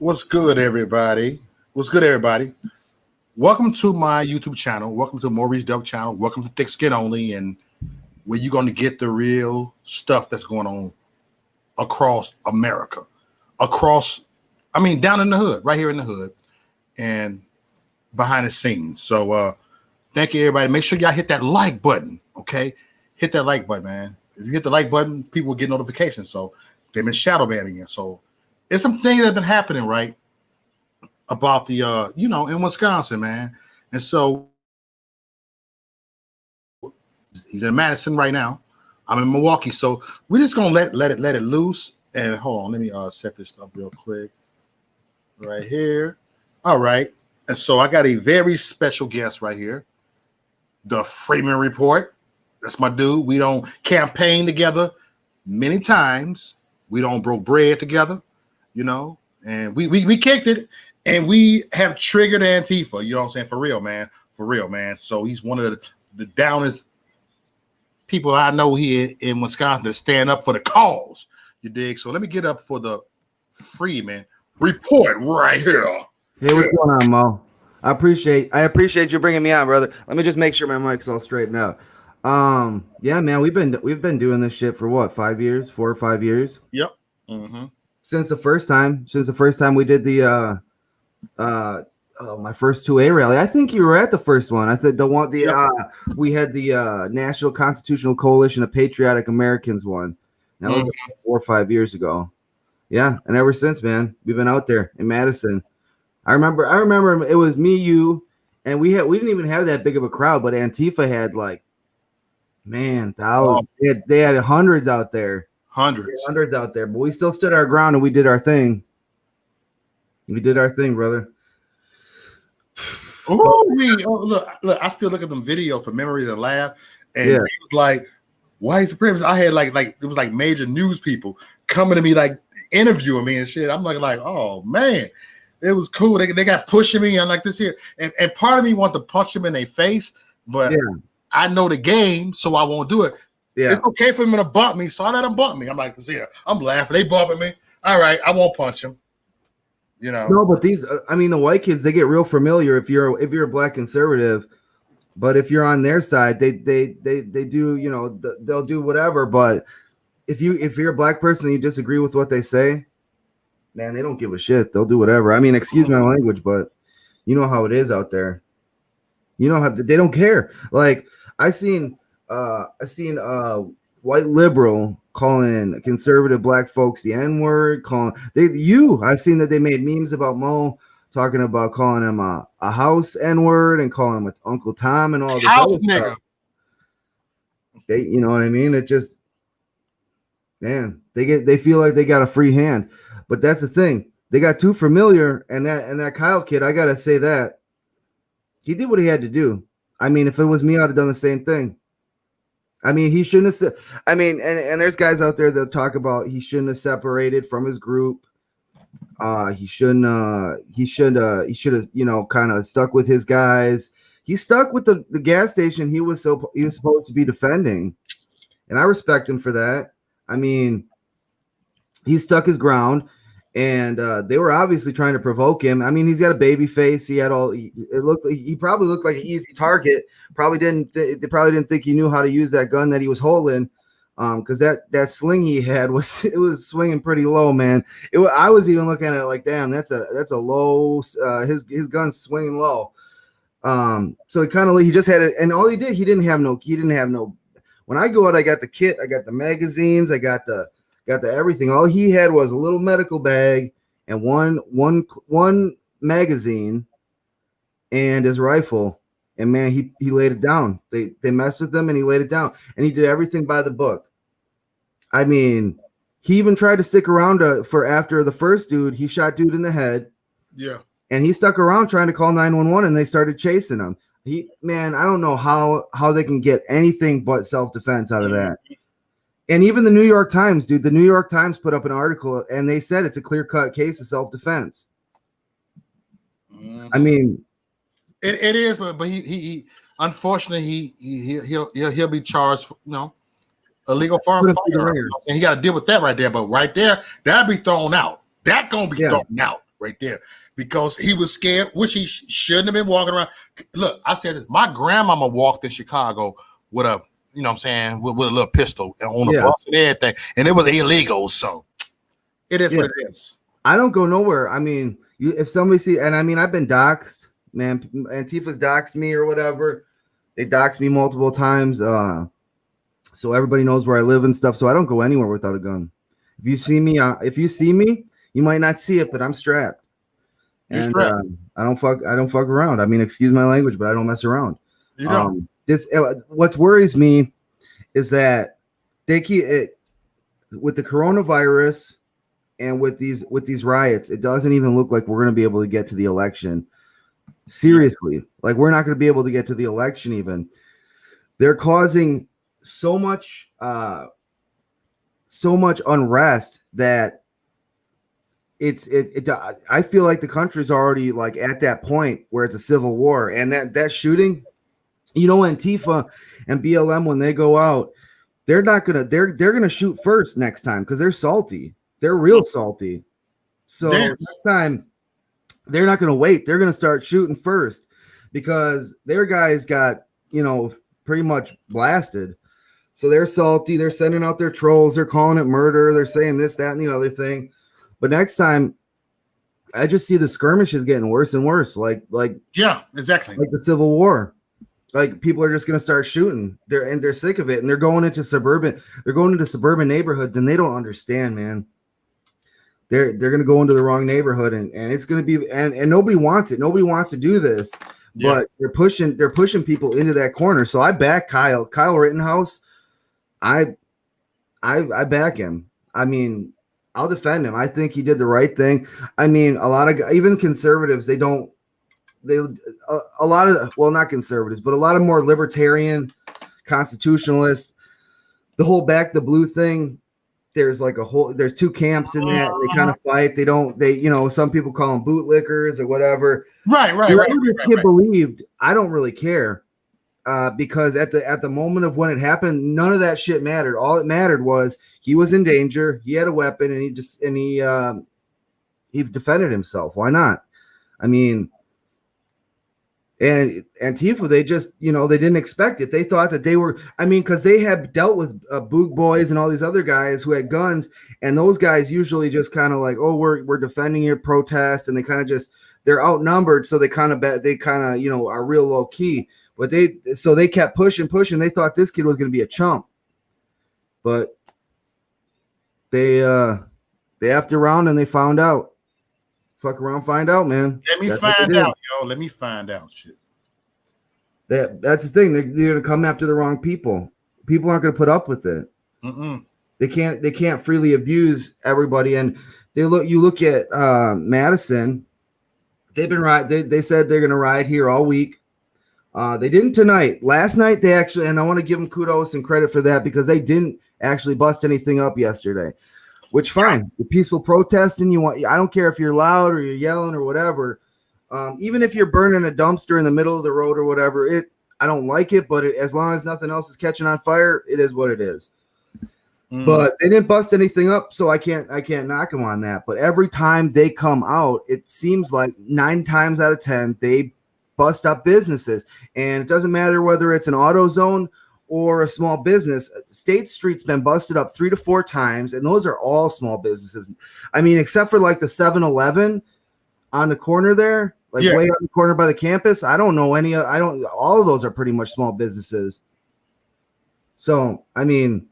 What's good, everybody? What's good, everybody? Welcome to my YouTube channel. Welcome to Maurice Dub channel. Welcome to Thick Skin Only, and where you're going to get the real stuff that's going on across America, down in the hood, right here in the hood, and behind the scenes. So, thank you, everybody. Make sure y'all hit that like button, okay? Hit that like button, man. If you hit the like button, people will get notifications. So, they've been shadow banning you. So, there's some things that have been happening, right, about the, in Wisconsin, man. And so he's in Madison right now. I'm in Milwaukee. So we're just going to let it loose. And hold on, let me set this up real quick right here. All right. And so I got a very special guest right here, the Freemen Report. That's my dude. We don't campaign together many times. We don't broke bread together. And we kicked it, and we have triggered Antifa. You know what I'm saying? For real, man. So he's one of the downest people I know here in Wisconsin that stand up for the cause. You dig? So let me get up for the Freeman Report right here. Hey, what's going on, Mo? I appreciate you bringing me on, brother. Let me just make sure my mic's all straightened out. Yeah, man, we've been doing this shit for what, 5 years, 4 or 5 years? Yep. Mm-hmm. Since the first time we did the my first 2A rally. I think you were at the first one. I think we had the National Constitutional Coalition of Patriotic Americans one. That was 4 or 5 years ago. Yeah, and ever since, man, we've been out there in Madison. I remember it was me, you, and we didn't even have that big of a crowd, but Antifa had thousands. They had hundreds out there. Hundreds out there, but we still stood our ground and we did our thing. Brother. Look! I still look at them video for Memory to Laugh, and it was like, "White supremacy." I had like it was like major news people coming to me, like interviewing me and shit. I'm like, oh man, it was cool. They got pushing me on like this here, and part of me want to punch them in their face, but I know the game, so I won't do it. Yeah. It's okay for them to bump me, so I let them bump me. I'm like, see, I'm laughing. They bumping me. All right, I won't punch them. No, but these, the white kids, they get real familiar if you're a black conservative. But if you're on their side, they do, they'll do whatever. But if you're a black person and you disagree with what they say, man, they don't give a shit. They'll do whatever. Excuse my language, but you know how it is out there. You know how they don't care. Like I seen white liberal calling conservative black folks the N-word, I've seen that they made memes about Mo talking about calling him a house N-word and calling him Uncle Tom and all this house other stuff. You know what I mean? It just, man, they feel like they got a free hand. But that's the thing. They got too familiar, and that Kyle kid, I gotta say that he did what he had to do. If it was me, I'd have done the same thing. He shouldn't have. And there's guys out there that talk about he shouldn't have separated from his group. He should have, kind of stuck with his guys. He stuck with the gas station he was supposed to be defending, and I respect him for that. He stuck his ground, and they were obviously trying to provoke him. He's got a baby face. He probably looked like an easy target. They probably didn't think he knew how to use that gun that he was holding, because that sling he had was swinging pretty low, man. I was even looking at it like, damn, that's a low. His gun's swinging low. So he just had it, and all he did, he didn't have no. When I go out, I got the kit, I got the magazines, I got the everything. All he had was a little medical bag and one magazine and his rifle. And man, he laid it down. They messed with him and he laid it down. And he did everything by the book. He even tried to stick around for after the first dude. He shot dude in the head. Yeah. And he stuck around trying to call 911 and they started chasing him. I don't know how they can get anything but self-defense out of that. And even the New York Times, dude, the New York Times put up an article and they said it's a clear-cut case of self-defense. It is, but he unfortunately he'll be charged for illegal foreign firearms, and he got to deal with that right there. But right there, that'll be thrown out. That gonna be thrown out right there, because he was scared, which he shouldn't have been walking around. Look, I said this. My grandmama walked in Chicago with a, you know what I'm saying, with a little pistol on the bus and everything, and it was illegal. So it is what it is. I don't go nowhere. I mean, if somebody see, and I mean, I've been doxxed, man. Antifa's doxed me or whatever. They doxed me multiple times. So everybody knows where I live and stuff. So I don't go anywhere without a gun. If you see me, you might not see it, but I'm strapped. You're and strapped. I don't fuck around. I mean, excuse my language, but I don't mess around. You don't. What worries me is that they keep it with the coronavirus and with these riots. It doesn't even look like we're going to be able to get to the election. Seriously, like we're not going to be able to get to the election. Even they're causing so much unrest that I feel like the country's already like at that point where it's a civil war. And that shooting, Antifa and BLM, when they go out, they're gonna shoot first next time because they're salty. They're real salty. So next time they're not gonna wait. They're gonna start shooting first because their guys got pretty much blasted. So they're salty. They're sending out their trolls. They're calling it murder. They're saying this, that, and the other thing. But next time, I just see the skirmishes getting worse and worse. Like yeah, exactly. Like the Civil War. Like people are just going to start shooting. They're sick of it, and they're going into suburban neighborhoods, and they don't understand, man. They're going to go into the wrong neighborhood, and it's going to be and nobody wants it. Nobody wants to do this. Yeah. But they're pushing people into that corner. So I back Kyle Rittenhouse. I back him. I mean, I'll defend him. I think he did the right thing. I mean, a lot of even conservatives, not conservatives, but a lot of more libertarian constitutionalists, the whole back the blue thing. There's two camps in that. They kind of fight. Some people call them bootlickers or whatever. Right. Believed. I don't really care. Because at the moment of when it happened, none of that shit mattered. All it mattered was he was in danger. He had a weapon, and he defended himself. Why not? I mean, and Antifa, they just they didn't expect it. They thought that they were. I mean, because they had dealt with Boog Boys and all these other guys who had guns, and those guys usually just kind of like, oh, we're defending your protest, and they kind of they're outnumbered, so they kind of are real low key. But they kept pushing. They thought this kid was going to be a chump, but they effed around and they found out. Fuck around, find out, man. Let me find out, yo. Let me find out, shit. That's the thing. They're going to come after the wrong people. People aren't going to put up with it. Mm-mm. They can't freely abuse everybody. And you look at Madison. They've been They said they're going to ride here all week. They didn't tonight. Last night they actually, and I want to give them kudos and credit for that because they didn't actually bust anything up yesterday, which fine. The peaceful protesting, I don't care if you're loud or you're yelling or whatever. Even if you're burning a dumpster in the middle of the road or whatever, I don't like it, but as long as nothing else is catching on fire, it is what it is. But they didn't bust anything up, so I can't knock them on that. But every time they come out, it seems like 9 times out of 10, they bust up businesses. And it doesn't matter whether it's an AutoZone or a small business. State Street's been busted up 3 to 4 times, and those are all small businesses. I mean, except for like the 7-Eleven on the corner there, way on the corner by the campus. I don't know any. All of those are pretty much small businesses. So I mean,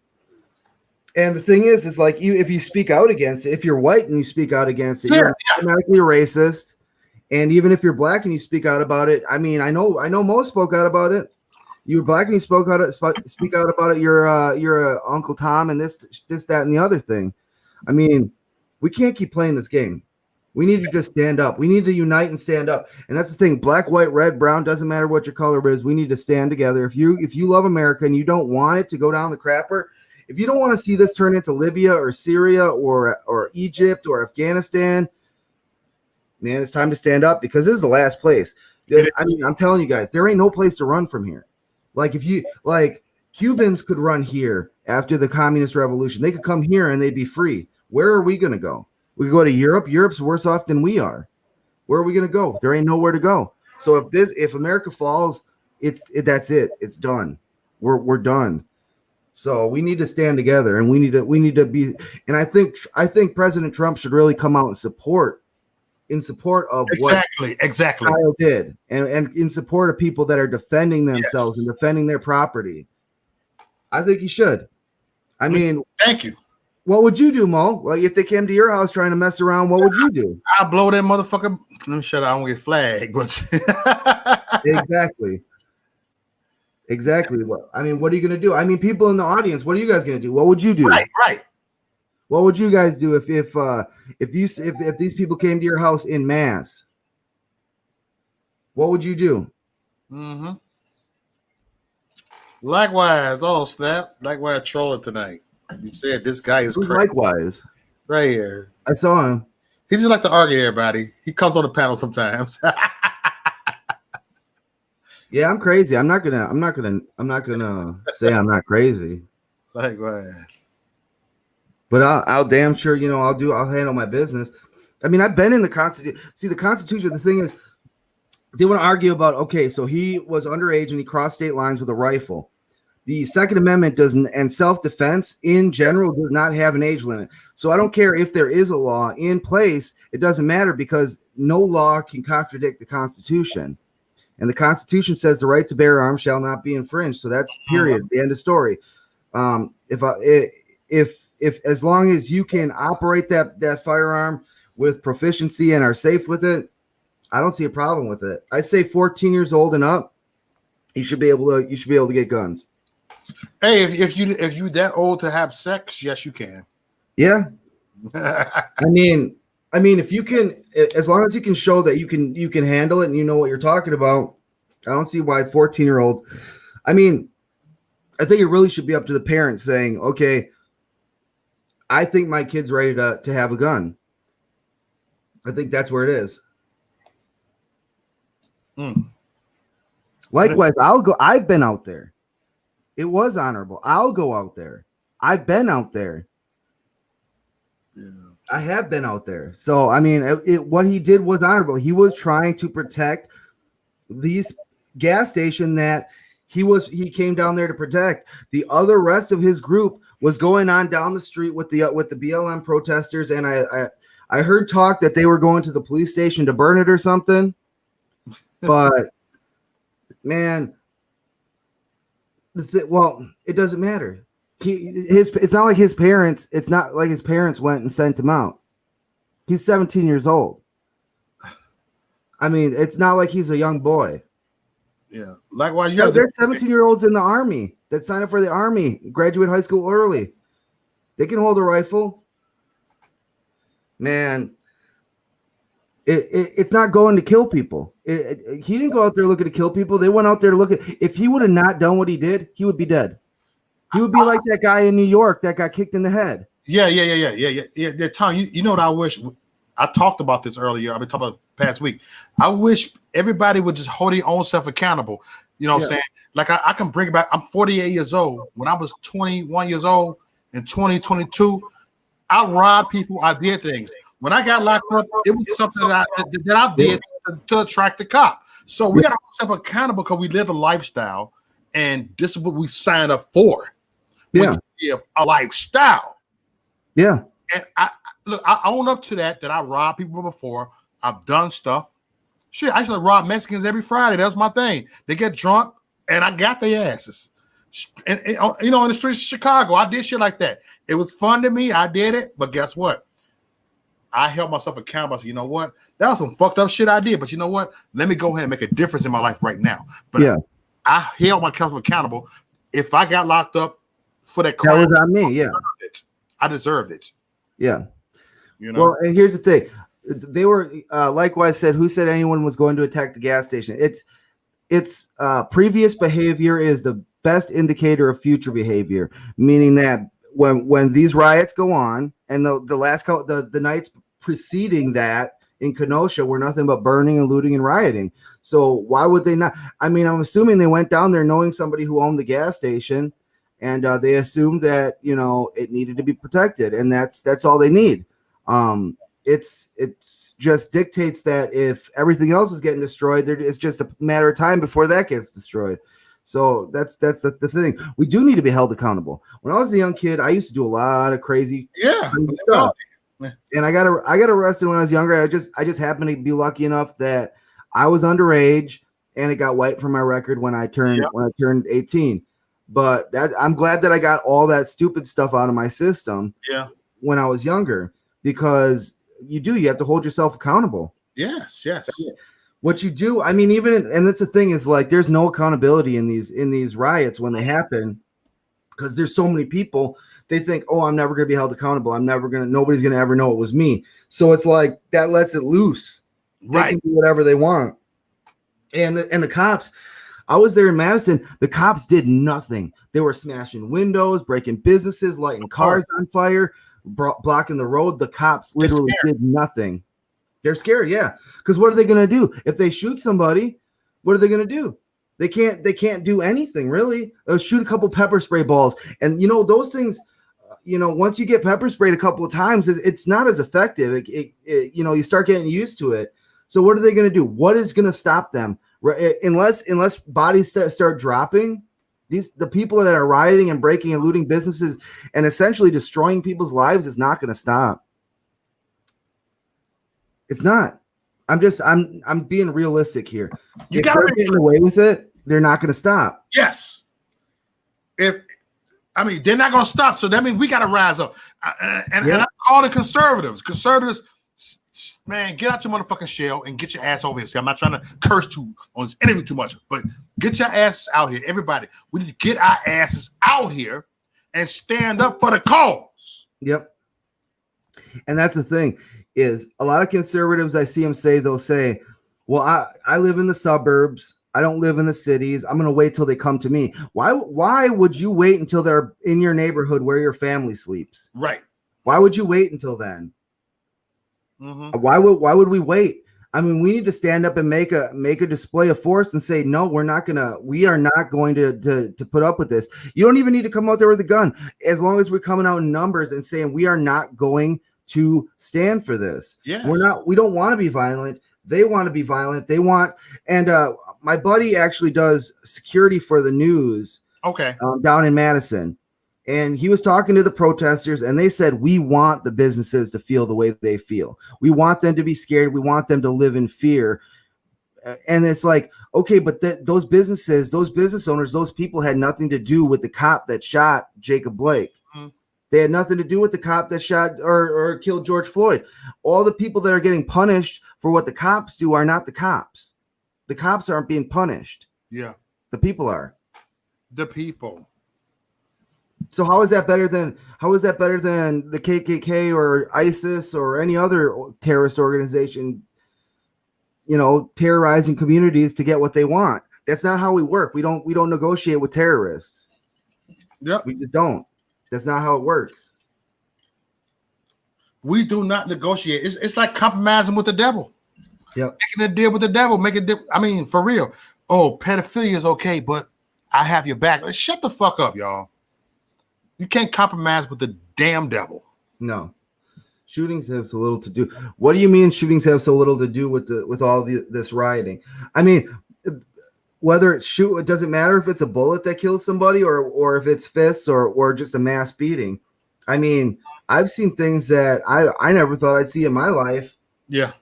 and the thing is like if you speak out against it, if you're white and you speak out against it, you're automatically racist. And even if you're black and you speak out about it, I mean, I know Mo spoke out about it. You were black and you speak out about it. You're Uncle Tom and this, that, and the other thing. I mean, we can't keep playing this game. We need to just stand up. We need to unite and stand up. And that's the thing. Black, white, red, brown, doesn't matter what your color is. We need to stand together. If you love America and you don't want it to go down the crapper, if you don't want to see this turn into Libya or Syria or Egypt or Afghanistan, man, it's time to stand up because this is the last place. I mean, I'm telling you guys, there ain't no place to run from here. Like Cubans could run here after the communist revolution. They could come here and they'd be free. Where are we going to go? We could go to Europe. Europe's worse off than we are. Where are we going to go? There ain't nowhere to go. So if America falls, that's it. It's done. We're done. So we need to stand together, and we need to be. And I think President Trump should really come out and support of what Kyle did, and in support of people that are defending themselves and defending their property. I think he should. I mean, thank you. What would you do, Mo? Like if they came to your house trying to mess around, what would you do? I blow that motherfucker. Let me shut up. I don't get flagged. But Exactly. What I mean, what are you gonna do? I mean, people in the audience, what are you guys gonna do? What would you do? Right. What would you guys do if these people came to your house in mass? What would you do? Mm-hmm. Likewise, oh snap! Likewise, trolling tonight. You said this guy is crazy. Likewise, right here. I saw him. He just like to argue everybody. He comes on the panel sometimes. Yeah, I'm crazy. I'm not gonna say I'm not crazy. Likewise. But I'll damn sure, I'll handle my business. I mean, I've been in the Constitution. See, the Constitution, the thing is, they want to argue about, okay, so he was underage and he crossed state lines with a rifle. The Second Amendment doesn't, and self-defense in general does not have an age limit. So I don't care if there is a law in place. It doesn't matter because no law can contradict the Constitution. And the Constitution says the right to bear arms shall not be infringed. So that's period. The end of story. If as long as you can operate that firearm with proficiency and are safe with it, I don't see a problem with it. I say 14 years old and up, you should be able to get guns. Hey, if you that old to have sex, yes, you can. Yeah. I mean, if you can, as long as you can show that you can handle it and you know what you're talking about, I don't see why 14-year-olds. I mean, I think it really should be up to the parents saying, okay, I think my kid's ready to have a gun. I think that's where it is. Likewise, I'll go. I've been out there. It was honorable. I'll go out there. I've been out there. Yeah. I have been out there. So, I mean, what he did was honorable. He was trying to protect these gas station that he came down there to protect. The other rest of his group was going on down the street with the BLM protesters, and I heard talk that they were going to the police station to burn it or something. But man, it doesn't matter. It's not like his parents. It's not like his parents went and sent him out. He's 17 years old. I mean, it's not like he's a young boy. Yeah. Likewise, there's 17-year-olds in the army that sign up for the army, graduate high school early. They can hold a rifle. Man, it's not going to kill people. He didn't go out there looking to kill people. They went out there to look at. If he would have not done what he did, he would be dead. He would be like that guy in New York that got kicked in the head. Yeah. Tom, you know what I wish? I talked about this earlier. I've been talking about past week. I wish everybody would just hold their own self accountable. You know what I'm saying? Like I can bring it back. I'm 48 years old. When I was 21 years old in 2022, I robbed people. I did things. When I got locked up, it was something that I did to attract the cop. So we got to hold ourselves accountable because we live a lifestyle, and this is what we sign up for. Yeah, we live a lifestyle. Yeah, and I own up to that I robbed people before. I've done stuff. Shit, I used to rob Mexicans every Friday. That's my thing. They get drunk, and I got their asses. And in the streets of Chicago, I did shit like that. It was fun to me. I did it, but guess what? I held myself accountable. I said, you know what? That was some fucked up shit I did, but you know what? Let me go ahead and make a difference in my life right now. But yeah, I held myself accountable. If I got locked up for that crime, that was on me. Yeah, I deserved it. Yeah. Well, and here's the thing. They were likewise said, who said anyone was going to attack the gas station? It's previous behavior is the best indicator of future behavior, meaning that when these riots go on, and the nights preceding that in Kenosha were nothing but burning and looting and rioting. So why would they not? I mean, I'm assuming they went down there knowing somebody who owned the gas station, and they assumed that it needed to be protected, and that's all they need. it's just dictates that if everything else is getting destroyed, it's just a matter of time before that gets destroyed. So that's the thing. We do need to be held accountable. When I was a young kid, I used to do a lot of crazy stuff. And I got arrested when I was younger. I just happened to be lucky enough that I was underage and it got wiped from my record when I turned 18. But I'm glad that I got all that stupid stuff out of my system when I was younger, because you have to hold yourself accountable. Yes. What you do, I mean, and that's the thing is, like, there's no accountability in these riots when they happen, because there's so many people. They think, oh, I'm never going to be held accountable. Nobody's going to ever know it was me. So it's like that lets it loose. They can do whatever they want. And the cops, I was there in Madison. The cops did nothing. They were smashing windows, breaking businesses, lighting cars on fire, blocking the road. The cops literally did nothing. They're scared, yeah. Because what are they going to do if they shoot somebody? What are they going to do? They can't do anything really. They'll shoot a couple pepper spray balls, and those things. Once you get pepper sprayed a couple of times, it's not as effective. You start getting used to it. So what are they going to do? What is going to stop them? Unless bodies start dropping, the people that are rioting and breaking and looting businesses and essentially destroying people's lives is not going to stop. It's not. I'm being realistic here. If they're getting away with it, they're not going to stop. Yes. They're not going to stop. So that means we got to rise up. And I call the conservatives. Conservatives, man, get out your motherfucking shell and get your ass over here. See, I'm not trying to curse on this interview too much, but get your asses out here. Everybody, we need to get our asses out here and stand up for the cause. Yep. And that's the thing. Is a lot of conservatives, I see them they'll say, well, I live in the suburbs. I don't live in the cities. I'm going to wait till they come to me. Why would you wait until they're in your neighborhood where your family sleeps? Right. Why would you wait until then? Mm-hmm. Why would we wait? I mean, we need to stand up and make a display of force and say, no, we are not going to put up with this. You don't even need to come out there with a gun. As long as we're coming out in numbers and saying we are not going to stand for this. Yes. We don't want to be violent. They want to be violent. They want, and my buddy actually does security for the news. Okay. Down in Madison. And he was talking to the protesters and they said, we want the businesses to feel the way they feel. We want them to be scared. We want them to live in fear. And it's like, okay, but those business owners, those people had nothing to do with the cop that shot Jacob Blake. Mm-hmm. They had nothing to do with the cop that shot or killed George Floyd. All the people that are getting punished for what the cops do are not the cops. The cops aren't being punished. Yeah. The people are. The people. So how is that better than the KKK or ISIS or any other terrorist organization, terrorizing communities to get what they want? That's not how we work. We don't negotiate with terrorists. Yep. We just don't. That's not how it works. We do not negotiate. It's like compromising with the devil. Yep. Making a deal with the devil. I mean, for real. Oh, pedophilia is okay, but I have your back. Shut the fuck up, y'all. You can't compromise with the damn devil. No. Shootings have so little to do. What do you mean shootings have so little to do with all this rioting? I mean, whether it doesn't matter if it's a bullet that kills somebody or if it's fists or just a mass beating. I mean, I've seen things that I never thought I'd see in my life. Yeah.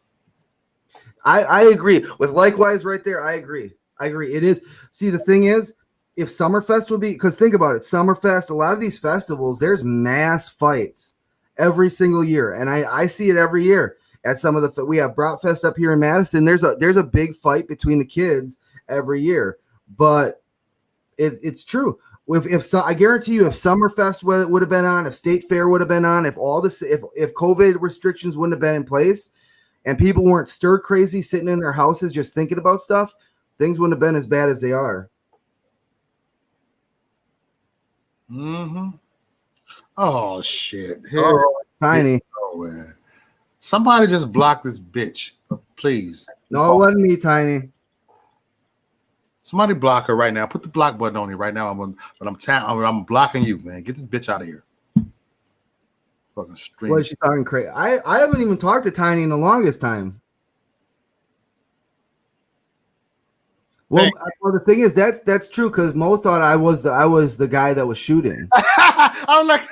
I agree with likewise right there. I agree. It is. See, the thing is, if Summerfest would be, because think about it, Summerfest, a lot of these festivals, there's mass fights every single year. And I see it every year at some of we have Bratfest up here in Madison. There's a big fight between the kids every year, but it's true. I guarantee you, if Summerfest would have been on, if State Fair would have been on, if COVID restrictions wouldn't have been in place, and people weren't stir crazy sitting in their houses just thinking about stuff, things wouldn't have been as bad as they are. Mm-hmm. Oh shit! Tiny. Oh man! Somebody just block this bitch, please. No, it wasn't me, Tiny. Somebody block her right now. Put the block button on here right now. I'm blocking you, man. Get this bitch out of here. Fucking stream. What is she talking crazy? I haven't even talked to Tiny in the longest time. Well, well, the thing is that's true because Mo thought I was the guy that was shooting. I'm like,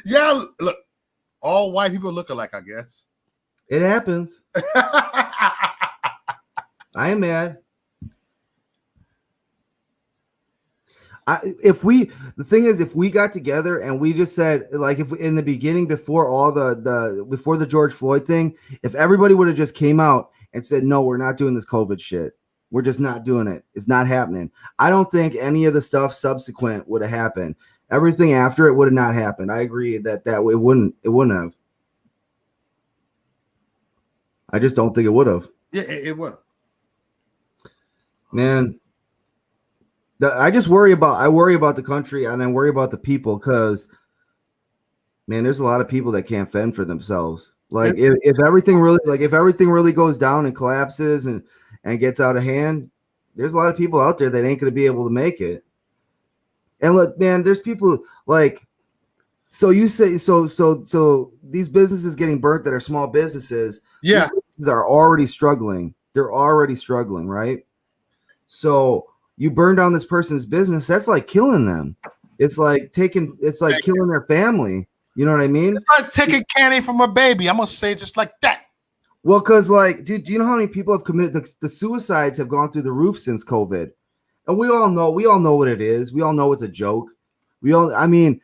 yeah, look, all white people look alike, I guess. It happens. I am mad. If we got together and we just said, like, if in the beginning before all before the George Floyd thing, if everybody would have just came out and said, no, we're not doing this COVID shit. We're just not doing it. It's not happening. I don't think any of the stuff subsequent would have happened. Everything after it would have not happened. I agree that it wouldn't have. I just don't think it would have. Yeah, it would. Man, I worry about the country and I worry about the people because, man, there's a lot of people that can't fend for themselves. Like if everything really goes down and collapses and gets out of hand, there's a lot of people out there that ain't going to be able to make it. And look, man, there's people like, so you say, so these businesses getting burnt that are small businesses, yeah, businesses are already struggling. They're already struggling, right? So you burn down this person's business, that's like killing them. It's like killing their family. You know what I mean? It's like taking candy from a baby. I'm gonna say it just like that. Well, because like, dude, do you know how many people have committed the suicides have gone through the roof since COVID? And we all know what it is. We all know it's a joke. I mean,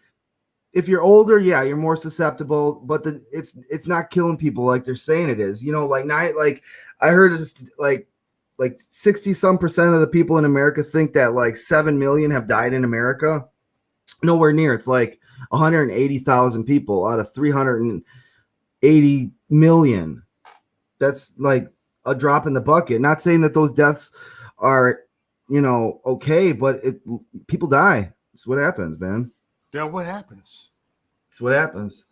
if you're older, yeah, you're more susceptible, but it's not killing people like they're saying it is. You know, like I heard it's like 60% of the people in America think that like 7 million have died in America. Nowhere near. It's like 180,000 people out of 380 million. That's like a drop in the bucket. Not saying that those deaths are, okay, but people die. It's what happens, man. Yeah, what happens? It's what happens.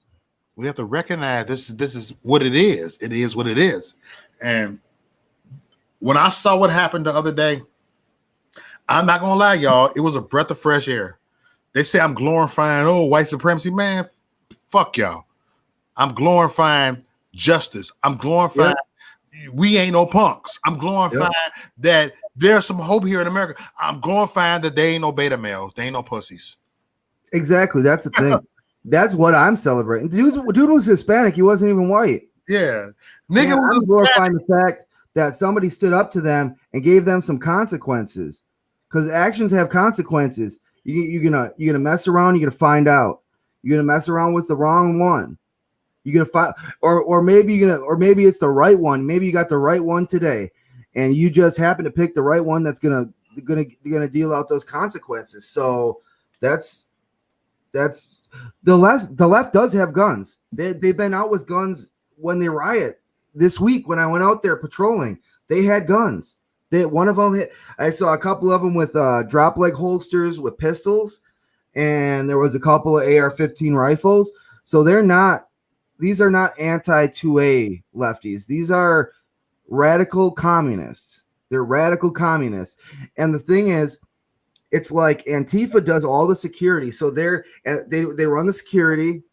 We have to recognize this is what it is. It is what it is. And when I saw what happened the other day, I'm not gonna lie, y'all, it was a breath of fresh air. They say I'm glorifying white supremacy, man. Fuck y'all. I'm glorifying justice. I'm glorifying we ain't no punks. I'm glorifying that there's some hope here in America. I'm glorifying that they ain't no beta males. They ain't no pussies. Exactly. That's the thing. That's what I'm celebrating. Dude was Hispanic. He wasn't even white. Yeah. Nigga was glorifying the fact that somebody stood up to them and gave them some consequences. Because actions have consequences. You're gonna mess around, you're gonna find out. You're gonna mess around with the wrong one. You're gonna find, or maybe it's the right one. Maybe you got the right one today, and you just happen to pick the right one that's gonna deal out those consequences. So that's the left does have guns. They've been out with guns when they riot. This week when I went out there patrolling, they had guns. One of them I saw a couple of them with drop leg holsters with pistols, and there was a couple of AR-15 rifles. So these are not anti-2A lefties. These are radical communists. They're radical communists. And the thing is, it's like Antifa does all the security. So they run the security,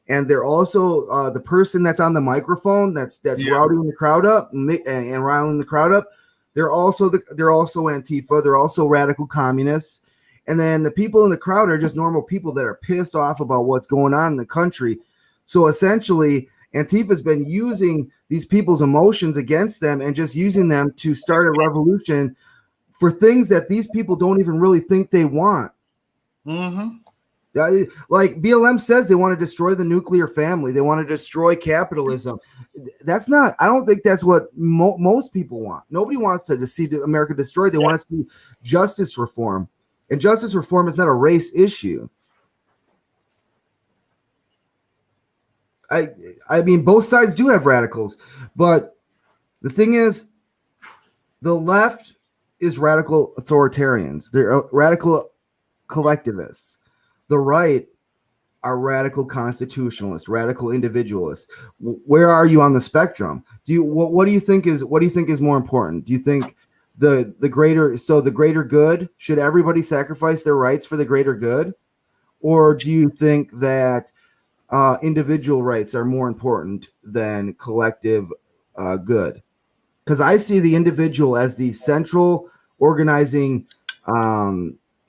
and they're also the person that's on the microphone that's routing the crowd up and riling the crowd up. They're also Antifa. They're also radical communists. And then the people in the crowd are just normal people that are pissed off about what's going on in the country. So essentially, Antifa's been using these people's emotions against them and just using them to start a revolution for things that these people don't even really think they want. Mm-hmm. Like BLM says, they want to destroy the nuclear family. They want to destroy capitalism. I don't think that's what most people want. Nobody wants to see America destroyed. They want to see justice reform. And justice reform is not a race issue. I mean, both sides do have radicals, but the thing is, the left is radical authoritarians. They're radical collectivists. The right are radical constitutionalists, radical individualists. Where are you on the spectrum? What do you think is more important? Do you think the greater good, should everybody sacrifice their rights for the greater good? Or do you think that individual rights are more important than collective good. Because I see the individual as the central organizing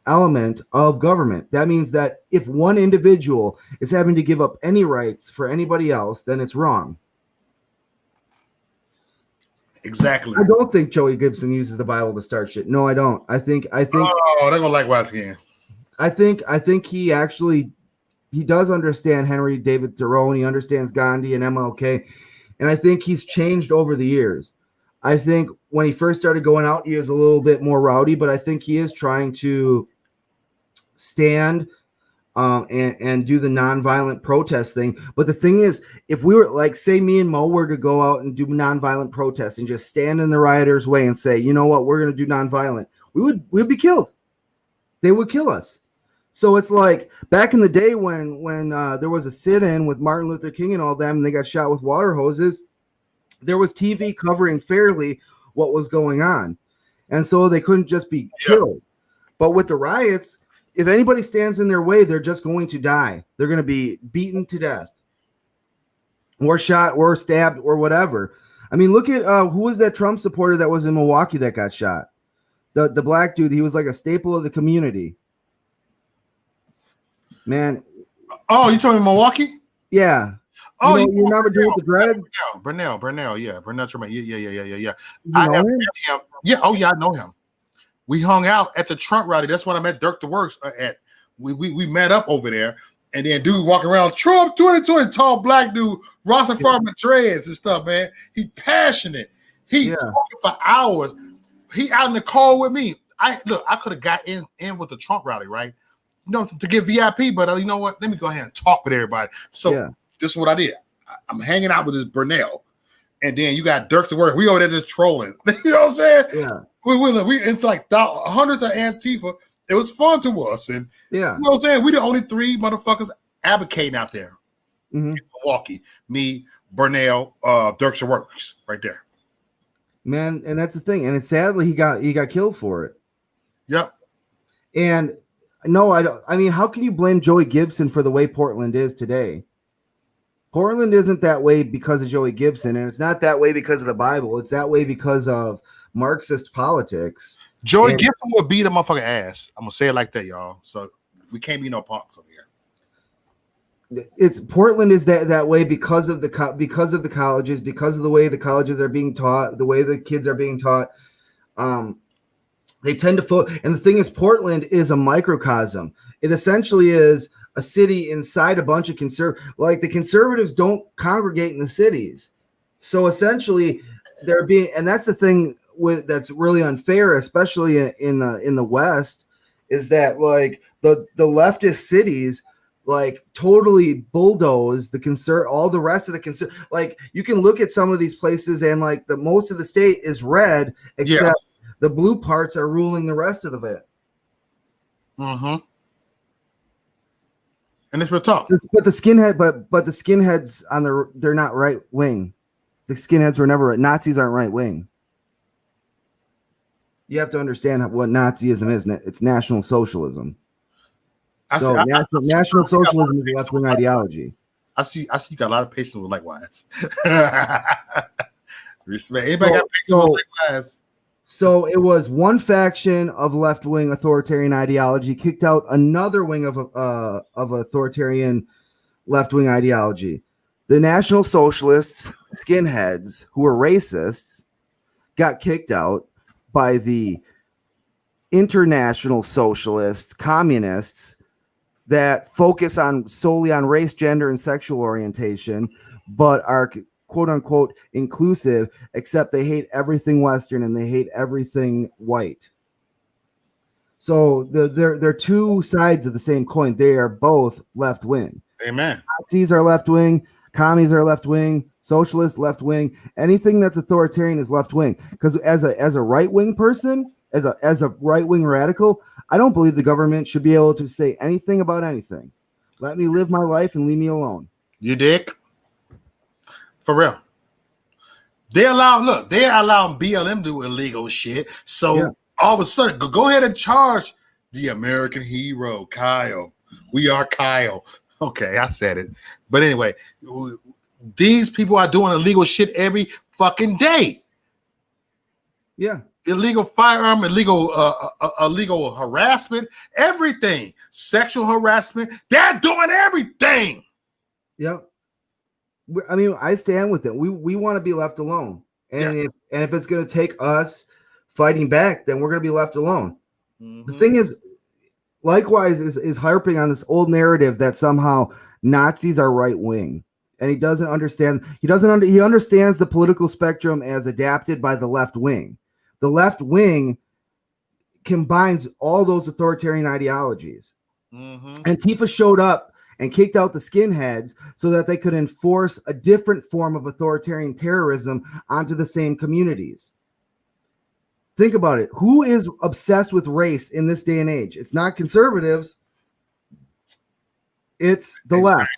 element of government. That means that if one individual is having to give up any rights for anybody else, then it's wrong. Exactly. I don't think Joey Gibson uses the Bible to start shit. No, I don't. I think. Oh, they're gonna like Wise again. I think he actually does understand Henry David Thoreau, and he understands Gandhi and MLK, and I think he's changed over the years. I think when he first started going out, he was a little bit more rowdy, but I think he is trying to stand and do the nonviolent protest thing. But the thing is, if we were like, say me and Mo were to go out and do nonviolent protests and just stand in the rioters' way and say, you know what, we're going to do nonviolent, we'd be killed. They would kill us. So it's like back in the day when there was a sit-in with Martin Luther King and all them, and they got shot with water hoses, there was TV covering fairly what was going on. And so they couldn't just be killed. But with the riots, if anybody stands in their way, they're just going to die. They're going to be beaten to death or shot or stabbed or whatever. I mean, look at who was that Trump supporter that was in Milwaukee that got shot? The black dude, he was like a staple of the community. Man. Oh, you talking Milwaukee? Yeah. Oh, you remember doing the dreads? Burnell, yeah. Burnell Tremaine. Yeah. You know him? Yeah, oh yeah, I know him. We hung out at the Trump rally. That's when I met Dirk the Works at. We met up over there, and then dude walking around Trump 2020, tall black dude, Ross and Farmer dreads and stuff, man. He passionate. He talking for hours. He out in the car with me. I could have got in with the Trump rally, right? You know, to get VIP, but you know what? Let me go ahead and talk with everybody. So this is what I did. I'm hanging out with this Burnell, and then you got Dirk the Work. We over there just trolling. You know what I'm saying? Yeah. We into like hundreds of Antifa. It was fun to us, and you know what I'm saying. We the only three motherfuckers advocating out there in Milwaukee. Me, Burnell, Dirk the Works, right there. Man, and that's the thing. And sadly he got killed for it. Yep. And no, I don't. I mean, how can you blame Joey Gibson for the way Portland is today? Portland isn't that way because of Joey Gibson, and it's not that way because of the Bible. It's that way because of Marxist politics. Joey Gibson will beat a motherfucking ass. I'm gonna say it like that, y'all. So we can't be no punks over here. It's Portland is that way because of the colleges, because of the way the colleges are being taught, the way the kids are being taught. They tend to and the thing is, Portland is a microcosm. It essentially is a city inside a bunch of like the conservatives don't congregate in the cities. So essentially they're being, and that's the thing that's really unfair, especially in the West, is that like the leftist cities like totally bulldoze all the rest of the like you can look at some of these places and like the most of the state is red except the blue parts are ruling the rest of it. And it's real tough. But the skinheads they're not right wing. The skinheads were never right. Nazis aren't right wing. You have to understand what Nazism is. It's National Socialism. National Socialism is a left wing ideology. I see. You got a lot of patience with likewise. Respect. Anybody got patience with likewise? So it was one faction of left-wing authoritarian ideology kicked out another wing of authoritarian left-wing ideology. The National Socialists, skinheads, who were racists, got kicked out by the International Socialists, communists, that focus solely on race, gender, and sexual orientation, but are quote-unquote inclusive, except they hate everything Western and they hate everything white. So they're two sides of the same coin. They are both left-wing. Amen. Nazis are left-wing, commies are left-wing, socialists left-wing. Anything that's authoritarian is left-wing. Because as a right-wing person, as a right-wing radical, I don't believe the government should be able to say anything about anything. Let me live my life and leave me alone. You dick? For real. They allow BLM to do illegal shit. So all of a sudden, go ahead and charge the American hero, Kyle. We are Kyle. Okay, I said it. But anyway, these people are doing illegal shit every fucking day. Yeah. Illegal firearm, illegal harassment, everything. Sexual harassment. They're doing everything. Yep. I mean, I stand with it. We want to be left alone. And if it's going to take us fighting back, then we're going to be left alone. The thing is, likewise, is harping on this old narrative that somehow Nazis are right wing, and he doesn't understand. He understands the political spectrum as adapted by the left wing. The left wing combines all those authoritarian ideologies. Antifa showed up and kicked out the skinheads so that they could enforce a different form of authoritarian terrorism onto the same communities. Think about it. Who is obsessed with race in this day and age? It's not conservatives. It's the left.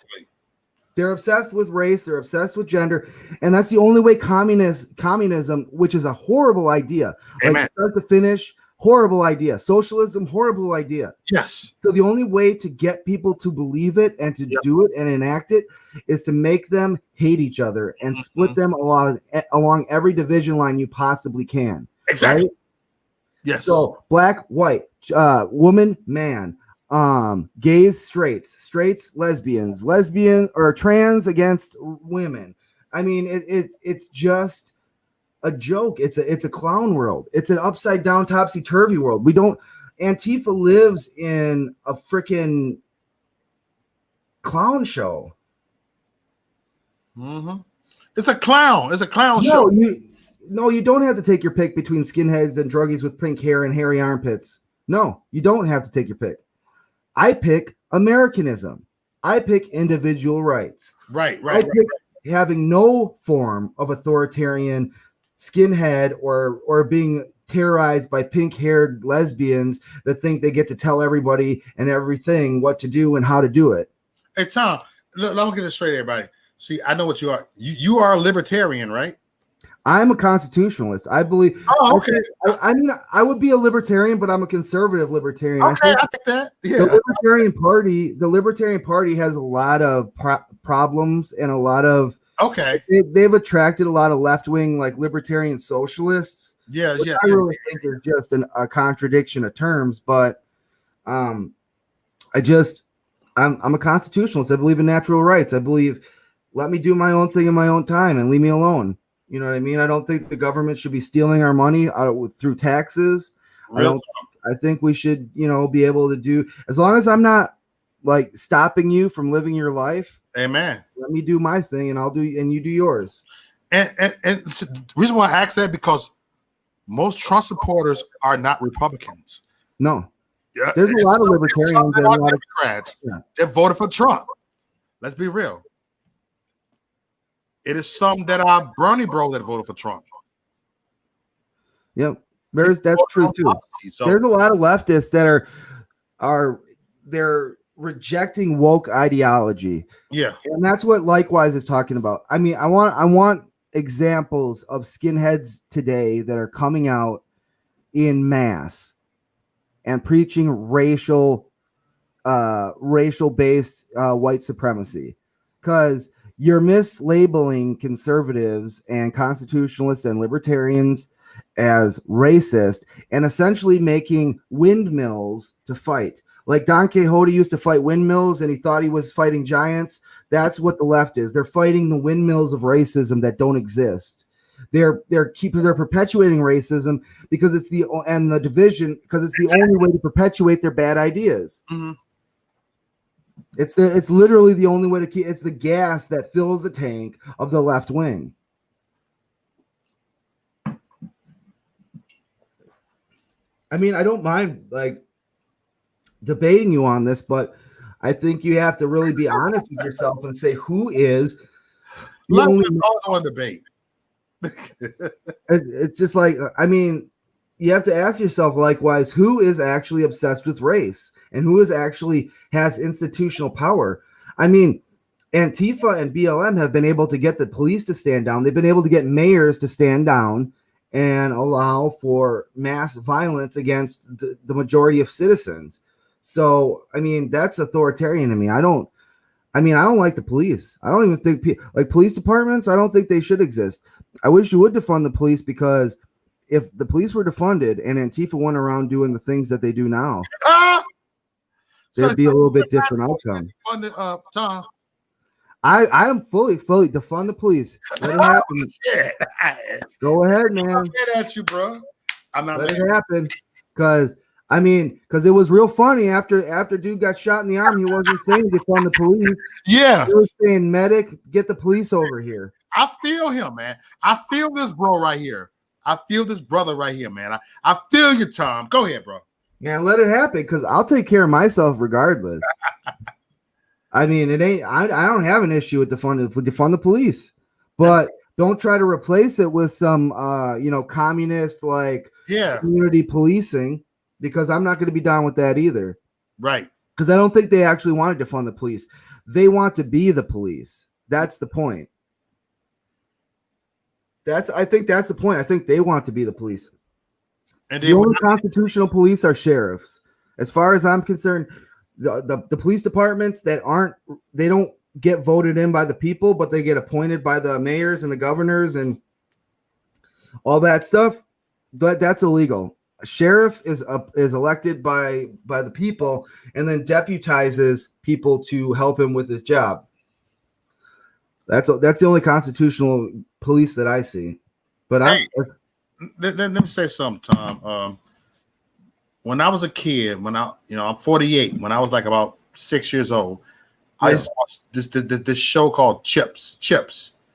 They're obsessed with race. They're obsessed with gender. And that's the only way communism, which is a horrible idea. Amen. Like start to finish, horrible idea. Socialism, horrible idea. Yes. So the only way to get people to believe it and to do it and enact it is to make them hate each other and split them along every division line you possibly can. Exactly. Right? Yes. So black, white, woman, man, gays, straights, lesbians or trans against women. I mean, it's just a joke. It's a clown world. It's an upside down, topsy turvy world. Antifa lives in a freaking clown show. It's a clown. It's a clown show. No, you don't have to take your pick between skinheads and druggies with pink hair and hairy armpits. No, you don't have to take your pick. I pick Americanism. I pick individual rights. Right. I pick having no form of authoritarian skinhead or being terrorized by pink-haired lesbians that think they get to tell everybody and everything what to do and how to do it. Hey, Tom, let me get this straight, everybody. See, I know what you are. You are a libertarian, right? I'm a constitutionalist. I believe. Oh, okay. I mean, I would be a libertarian, but I'm a conservative libertarian. Okay, I think that. Yeah. The Libertarian Party has a lot of problems and a lot of. Okay. They've attracted a lot of left-wing, like libertarian socialists. Yeah. I really think they're just a contradiction of terms, but I'm a constitutionalist. I believe in natural rights. I believe let me do my own thing in my own time and leave me alone. You know what I mean? I don't think the government should be stealing our money through taxes. I think we should, be able to do, as long as I'm not like stopping you from living your life. Amen. Let me do my thing and you do yours. And the reason why I ask that because most Trump supporters are not Republicans. No. Yeah, there's a lot of libertarians and a lot of Democrats that voted for Trump. Let's be real. It is some that are Bernie bro that voted for Trump. Yep, that's true too. So there's a lot of leftists that they're rejecting woke ideology. Yeah, and that's what Likewise is talking about. I mean, I want examples of skinheads today that are coming out in mass and preaching racial based white supremacy, because you're mislabeling conservatives and constitutionalists and libertarians as racist and essentially making windmills to fight. Like Don Quixote used to fight windmills and he thought he was fighting giants. That's what the left is. They're fighting the windmills of racism that don't exist. They're perpetuating racism because it's the division because it's the only way to perpetuate their bad ideas. Mm-hmm. It's literally the only way to keep. It's the gas that fills the tank of the left wing. I mean, I don't mind like debating you on this, but I think you have to really be honest with yourself and say who is. On debate. It's just like, I mean, you have to ask yourself likewise, who is actually obsessed with race and who is actually has institutional power. I mean, Antifa and BLM have been able to get the police to stand down. They've been able to get mayors to stand down and allow for mass violence against the majority of citizens. So, I mean, that's authoritarian to me. I don't I mean, I don't like the police. I don't even think like police departments. I don't think they should exist. I wish you would defund the police, because if the police were defunded and Antifa went around doing the things that they do now, there'd be a little bit different outcome. Funded, Tom. I am fully defund the police. Let it happen. Go ahead, man. I'm mad at you, bro. I'm not. Let it happen, because it was real funny after dude got shot in the arm. He wasn't saying defund the police. Yeah, he was saying medic, get the police over here. I feel him, man. I feel this bro right here. I feel this brother right here, man. I feel you, Tom. Go ahead, bro. Man, let it happen, because I'll take care of myself regardless. I mean, it ain't. I don't have an issue with defund the police, but don't try to replace it with some communist community policing, because I'm not going to be down with that either. Right. Because I don't think they actually want to defund the police. They want to be the police. That's the point. I think that's the point. I think they want to be the police. And the only constitutional police are sheriffs. As far as I'm concerned, the police departments they don't get voted in by the people, but they get appointed by the mayors and the governors and all that stuff. But that's illegal. A sheriff is elected by the people and then deputizes people to help him with his job. That's the only constitutional police that I see. But let me say something, Tom. When I was a kid, I'm 48. When I was like about 6 years old, I saw this show called Chips.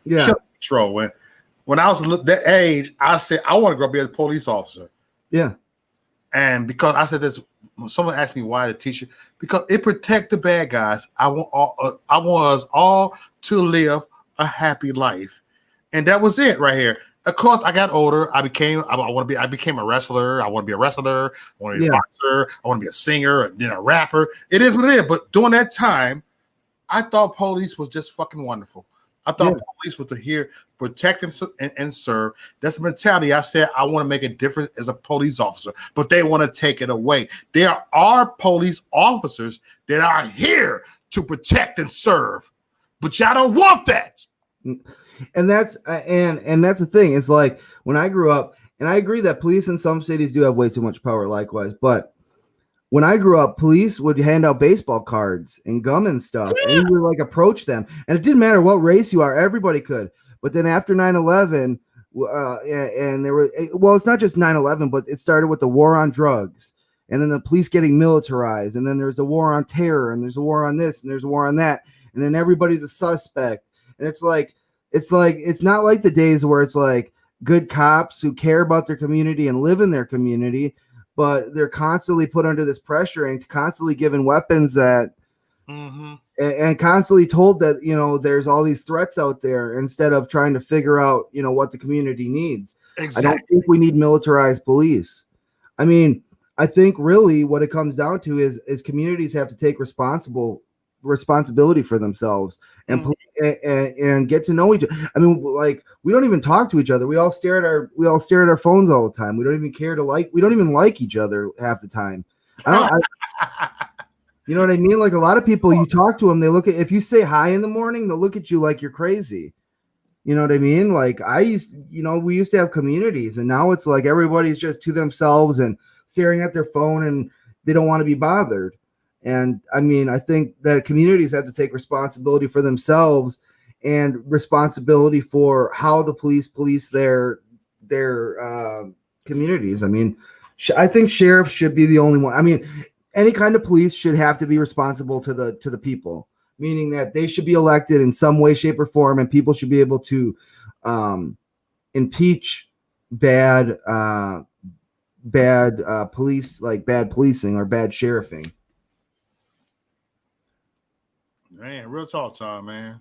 Yeah. Chip Patrol. When I was that age, I said I want to grow up be a police officer. Yeah. And because I said this, someone asked me why the teacher, because it protect the bad guys. I want us all to live a happy life, and that was it right here. Of course, I got older. I became a wrestler. I want to be a wrestler. I want to be a boxer. I want to be a singer, then a rapper. It is what it is. But during that time, I thought police was just fucking wonderful. I thought police was to here protect and serve. That's the mentality. I said I want to make a difference as a police officer, but they want to take it away. There are police officers that are here to protect and serve, but y'all don't want that. And that's and that's the thing. It's like when I grew up, and I agree that police in some cities do have way too much power, likewise. But when I grew up, police would hand out baseball cards and gum and stuff, and you would like approach them, and it didn't matter what race you are, everybody could. But then after 9/11, and there were it's not just 9/11, but it started with the war on drugs, and then the police getting militarized, and then there's the war on terror, and there's a war on this, and there's a war on that, and then everybody's a suspect, and it's not like the days where it's like good cops who care about their community and live in their community, but they're constantly put under this pressure and constantly given weapons that and constantly told that, there's all these threats out there instead of trying to figure out, what the community needs. Exactly. I don't think we need militarized police. I mean, I think really what it comes down to is communities have to take responsibility for themselves and get to know each other. I mean, like, we don't even talk to each other. We all stare at our phones all the time. We don't even we don't even like each other half the time. You know what I mean? Like, a lot of people, you talk to them, they look at, if you say hi in the morning, they'll look at you like you're crazy. You know what I mean? Like, we used to have communities, and now it's like everybody's just to themselves and staring at their phone, and they don't want to be bothered. And I mean, I think that communities have to take responsibility for themselves and responsibility for how the police their communities. I mean, I think sheriffs should be the only one. I mean, any kind of police should have to be responsible to the people, meaning that they should be elected in some way, shape, or form, and people should be able to impeach bad police, like bad policing or bad sheriffing. Man, real talk, Tom, man.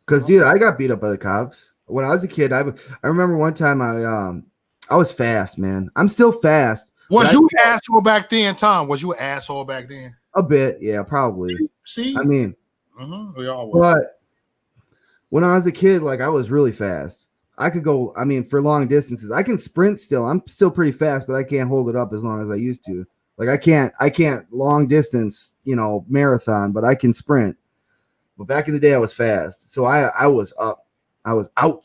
Because, dude, I got beat up by the cops when I was a kid. I remember one time I was fast, man. I'm still fast. Was you an asshole back then, Tom? Was you an asshole back then? A bit, yeah, probably. See? I mean, we all were. But when I was a kid, like, I was really fast. I could go, I mean, for long distances. I can sprint still. I'm still pretty fast, but I can't hold it up as long as I used to. Like, I can't long distance, marathon, but I can sprint. But back in the day, I was fast. So I was up. I was out,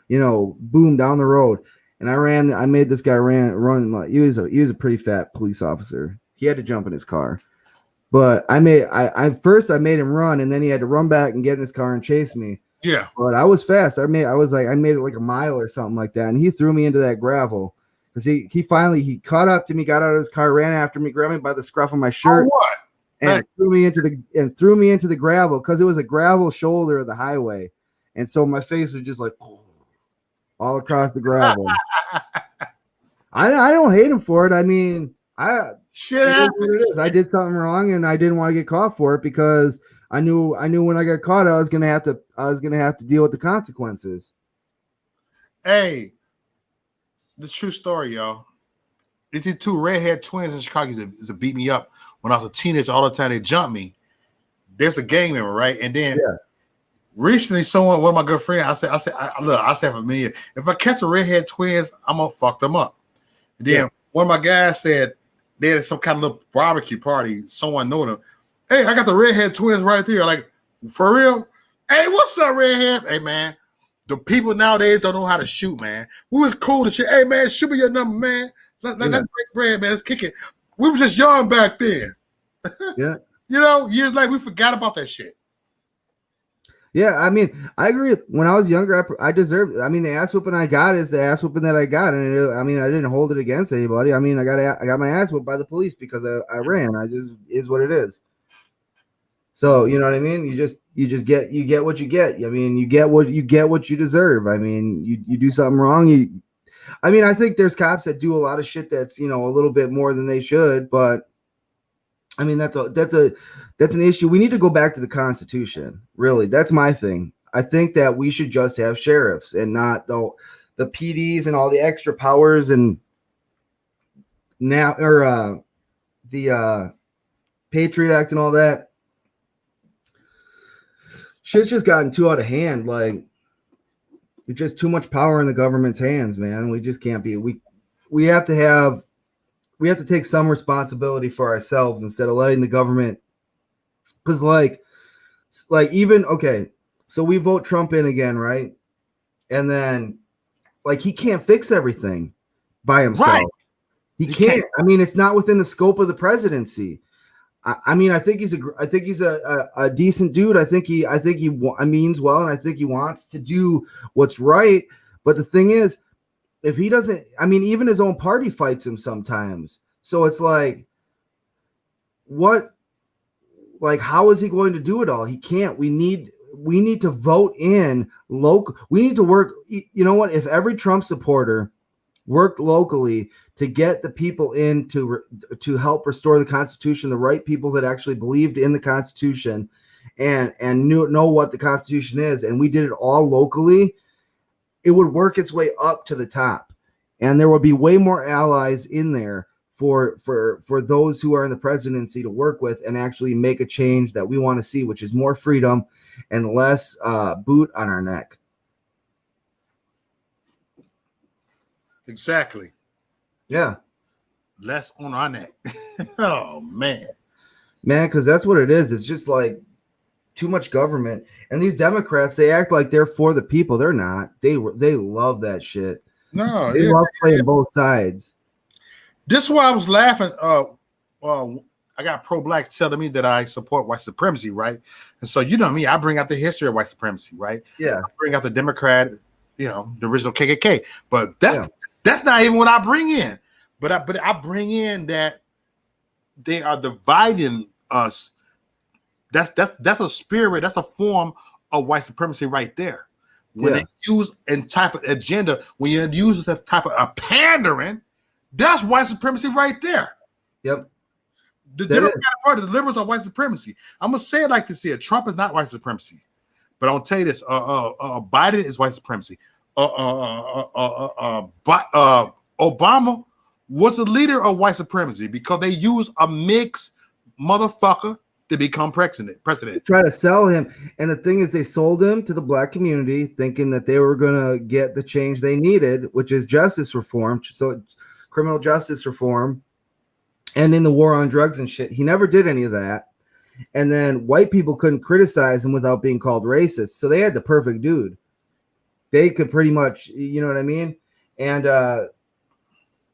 boom, down the road. And I made this guy run like he was a pretty fat police officer. He had to jump in his car. But I made him run, and then he had to run back and get in his car and chase me. Yeah. But I was fast. I made it like a mile or something like that. And he threw me into that gravel. Because he caught up to me, got out of his car, ran after me, grabbed me by the scruff of my shirt, and threw me into the gravel because it was a gravel shoulder of the highway. And so my face was just like all across the gravel. I don't hate him for it. I mean, shit happens. I did something wrong and I didn't want to get caught for it because I knew when I got caught I was gonna have to deal with the consequences. Hey, the true story, y'all. It's the two Redhead Twins in Chicago used to beat me up when I was a teenager all the time. They jumped me. There's a gang member, right? And then recently, one of my good friends, I said for me, if I catch a Redhead Twins, I'm gonna fuck them up. And then one of my guys said they had some kind of little barbecue party. Someone knew them. Hey, I got the Redhead Twins right there. Like, for real? Hey, what's up, Redhead? Hey, man. The people nowadays don't know how to shoot, man. We was cool to shit. Hey, man, shoot me your number, man. Let's break bread, man. Let's kick it. We were just young back then. Yeah. Years later, we forgot about that shit. Yeah, I mean, I agree. When I was younger, I deserved it. I mean, the ass whooping I got is the ass whooping that I got. And I didn't hold it against anybody. I mean, I got my ass whooped by the police because I ran. Is what it is. So, you know what I mean? You get what you get. I mean, you get what you deserve. I mean, you do something wrong. I think there's cops that do a lot of shit that's, a little bit more than they should, but I mean, that's an issue. We need to go back to the Constitution. Really. That's my thing. I think that we should just have sheriffs and not the PDs and all the extra powers and the Patriot Act and all that. Shit's just gotten too out of hand. Like, it's just too much power in the government's hands, man. We just can't be. We have to take some responsibility for ourselves instead of letting the government. Because so we vote Trump in again, right? And then he can't fix everything by himself. Right. He can't. I mean, it's not within the scope of the presidency. I think he's a decent dude. I think he means well, and I think he wants to do what's right. But the thing is, if he doesn't, even his own party fights him sometimes. So it's how is he going to do it all? He can't. We need to vote in local. We need to work. You know what? If every Trump supporter worked locally to get the people in to help restore the Constitution, the right people that actually believed in the Constitution and know what the Constitution is, and we did it all locally, it would work its way up to the top. And there would be way more allies in there for those who are in the presidency to work with and actually make a change that we want to see, which is more freedom and less boot on our neck. Exactly. Yeah. Less on our neck. Oh, man. Man, because that's what it is. It's just too much government. And these Democrats, they act like they're for the people. They're not. They love that shit. No. They love playing both sides. This is why I was laughing. I got pro-black telling me that I support white supremacy, right? And so, you know me, I bring out the history of white supremacy, right? Yeah. I bring out the Democrat, the original KKK. But that's not even what I bring in. But I bring in that they are dividing us. That's a spirit. That's a form of white supremacy right there. When they use and type of agenda, when you use the type of a pandering, that's white supremacy right there. Yep. The Democratic Party, the liberals are white supremacy. I'm gonna say it like this here: Trump is not white supremacy, but I'm gonna tell you this: Biden is white supremacy. Obama was the leader of white supremacy because they used a mixed motherfucker to become president. Try to sell him, and the thing is, they sold him to the black community, thinking that they were gonna get the change they needed, which is justice reform, so criminal justice reform. And in the war on drugs and shit, he never did any of that. And then white people couldn't criticize him without being called racist. So they had the perfect dude. They could pretty much, you know what I mean? And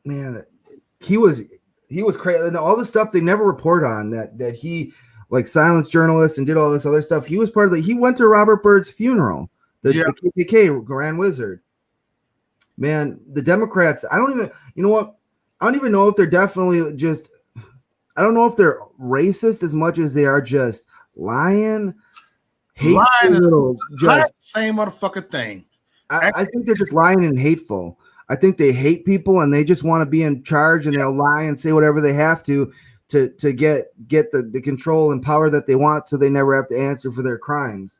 man, he was crazy. And all the stuff they never report on that he like silenced journalists and did all this other stuff. He was part of he went to Robert Byrd's funeral, the KKK Grand Wizard. Man, the Democrats, I don't even know if they're definitely just, I don't know if they're racist as much as they are just lying. Same motherfucking thing. I think they're just lying and hateful. I think they hate people and they just want to be in charge, and they'll lie and say whatever they have to get the control and power that they want, so they never have to answer for their crimes.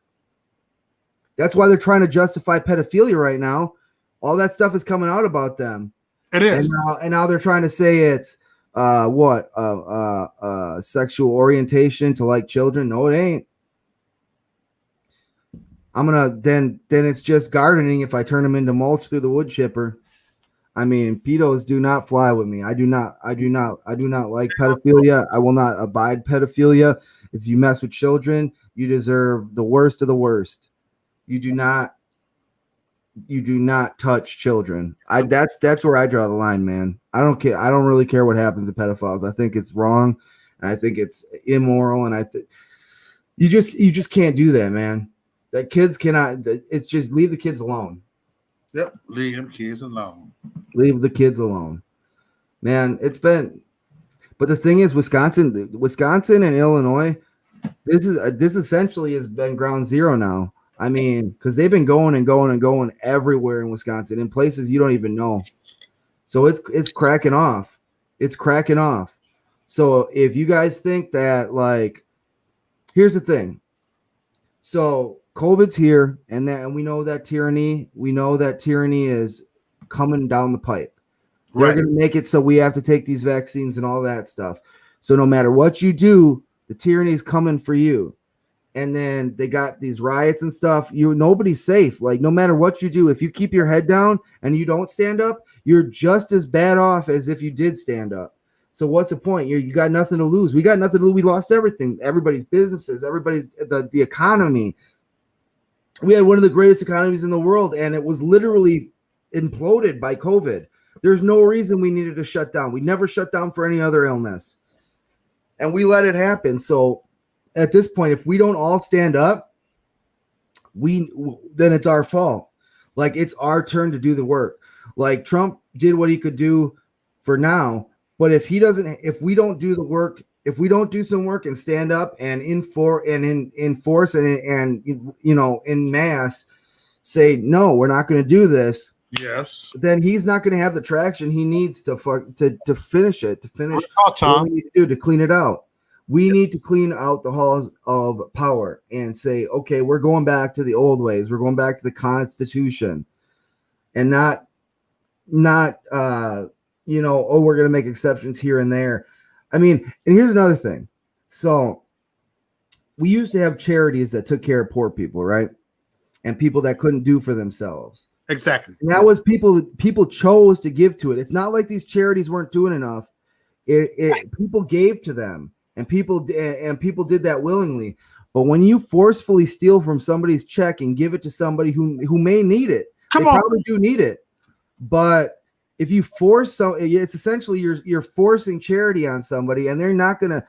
That's why they're trying to justify pedophilia right now. All that stuff is coming out about them. It is. And now they're trying to say it's sexual orientation to like children. No, it ain't. I'm gonna then it's just gardening if I turn them into mulch through the wood chipper. I mean, pedos do not fly with me. I do not like pedophilia. I will not abide pedophilia. If you mess with children, you deserve the worst of the worst. You do not touch children. That's where I draw the line, man. I don't care. I don't really care what happens to pedophiles. I think it's wrong, and I think it's immoral, and you just can't do that, man. That kids cannot. It's just leave the kids alone. Yep, leave them kids alone. Leave the kids alone, man. But the thing is, Wisconsin and Illinois, this essentially has been ground zero now. I mean, because they've been going everywhere in Wisconsin, in places you don't even know. So it's cracking off. It's cracking off. So if you guys think that, like, here's the thing. So COVID's here, and we know that tyranny is coming down the pipe. They're going to make it so we have to take these vaccines and all that stuff. So no matter what you do, the tyranny is coming for you. And then they got these riots and stuff. Nobody's safe. Like, no matter what you do, if you keep your head down and you don't stand up, you're just as bad off as if you did stand up. So what's the point? You got nothing to lose. We got nothing to lose. We lost everything. Everybody's businesses, everybody's the economy. We had one of the greatest economies in the world, and it was literally imploded by COVID. There's no reason we needed to shut down. We never shut down for any other illness, and we let it happen. So at this point, if we don't all stand up, then it's our fault. Like, it's our turn to do the work. Like, Trump did what he could do for now, but if we don't do the work, if we don't do some work and stand up and enforce and in mass say, no, we're not going to do this. Yes. Then he's not going to have the traction he needs to finish it, what we need to do to clean it out. We need to clean out the halls of power and say, okay, we're going back to the old ways. We're going back to the Constitution, and not we're going to make exceptions here and there. I mean, and here's another thing. So we used to have charities that took care of poor people, right? And people that couldn't do for themselves. Exactly. And that was people chose to give to it. It's not like these charities weren't doing enough. People gave to them. And people did that willingly. But when you forcefully steal from somebody's check and give it to somebody who may need it, they probably do need it. But if you force it's essentially you're forcing charity on somebody, and they're not gonna.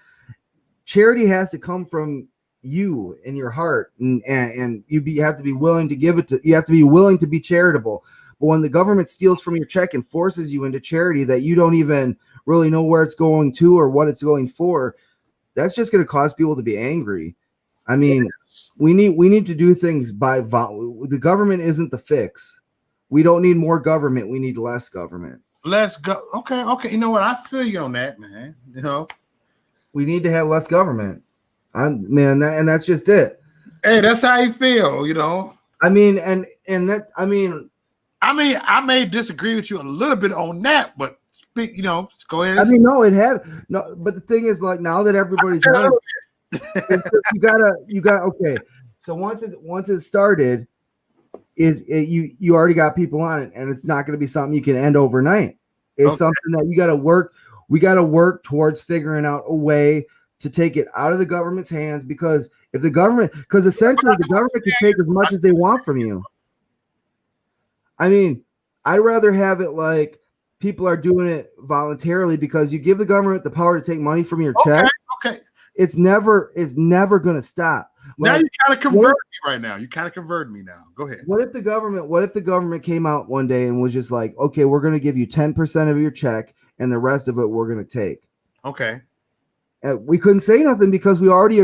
Charity has to come from you in your heart, and you have to be willing to give it to. You have to be willing to be charitable. But when the government steals from your check and forces you into charity that you don't even really know where it's going to or what it's going for, that's just going to cause people to be angry. I mean, we need to do things by the government isn't the fix. We don't need more government. We need less government. Let's go. Okay. You know what? I feel you on that, man. You know, we need to have less government. And that's just it. Hey, that's how you feel. You know. I mean, I may disagree with you a little bit on that, but go ahead. I mean, no. But the thing is, like, now that everybody's done, you got okay. So once it started, you already got people on it, and it's not going to be something you can end overnight. It's something that you got to work. We got to work towards figuring out a way to take it out of the government's hands, because because essentially the government can take as much as they want from you. I mean, I'd rather have it like people are doing it voluntarily, because you give the government the power to take money from your check. Okay. It's never going to stop. Now you kind of convert me right now. You kind of convert me now. Go ahead. What if the government came out one day and was just like, okay, we're going to give you 10% of your check and the rest of it we're going to take. Okay. We couldn't say nothing because we already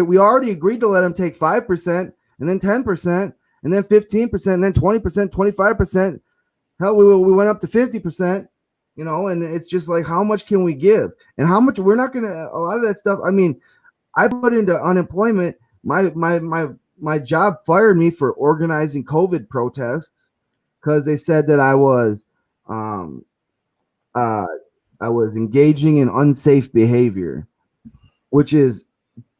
agreed to let them take 5% and then 10% and then 15% and then 20%, 25%. Hell, we went up to 50%, you know, and it's just like, how much can we give? And how much we're not going to, a lot of that stuff. I mean, I put into unemployment. My job fired me for organizing COVID protests because they said that I was engaging in unsafe behavior, which is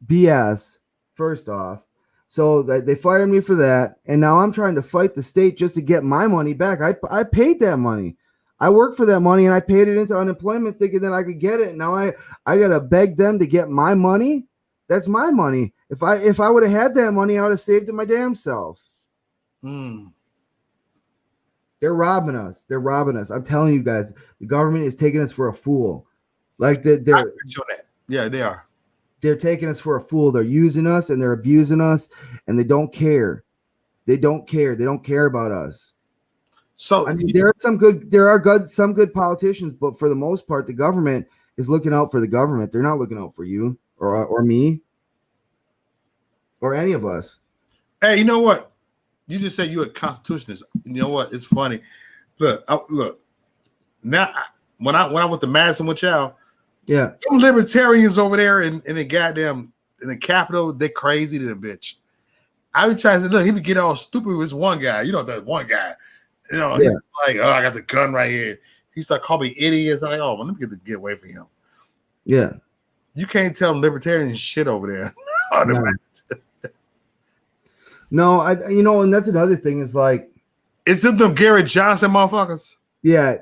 BS, first off. So they fired me for that, and now I'm trying to fight the state just to get my money back. I paid that money. I worked for that money, and I paid it into unemployment thinking that I could get it. Now I got to beg them to get my money. That's my money. If I would have had that money, I would have saved it my damn self. Mm. They're robbing us. They're robbing us. I'm telling you guys, the government is taking us for a fool. Like yeah, they are. They're taking us for a fool. They're using us and they're abusing us, and they don't care. They don't care. They don't care about us. So I mean, there are some good politicians, but for the most part, the government is looking out for the government. They're not looking out for you or me or any of us. Hey, you know what? You just said you're a constitutionalist. You know what? It's funny. Look. Now, when I went to Madison with y'all, yeah, some libertarians over there in the Capitol, they crazy to the bitch. I be trying to say, look, he be getting all stupid with this one guy. You know that one guy. You know, he's like, oh, I got the gun right here. He started calling me idiots. I'm like, oh, well, let me get away from him. Yeah. You can't tell libertarians shit over there. No, and that's another thing is like, it's them Garrett Johnson motherfuckers. Yeah,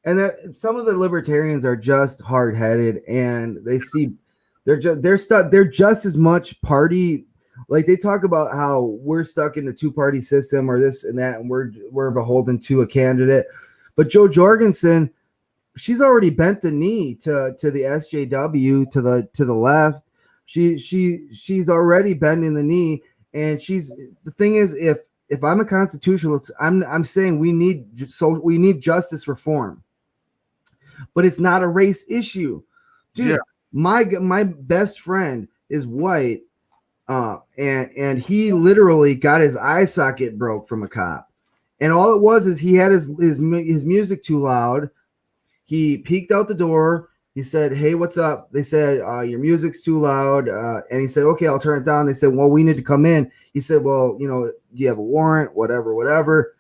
and that some of the libertarians are just hard-headed, and they're just as much party. Like they talk about how we're stuck in the two-party system or this and that, and we're beholden to a candidate. But Jo Jorgensen, she's already bent the knee to the SJW, to the left. She's already bending the knee, and the thing is, if I'm a constitutionalist, I'm saying we need justice reform, but it's not a race issue, dude. Yeah. My best friend is white, and he literally got his eye socket broke from a cop, and all it was is he had his music too loud. He peeked out the door. He said, "Hey, what's up?" They said, "Your music's too loud." And he said, "Okay, I'll turn it down." They said, "Well, we need to come in." He said, "Well, do you have a warrant?" Whatever.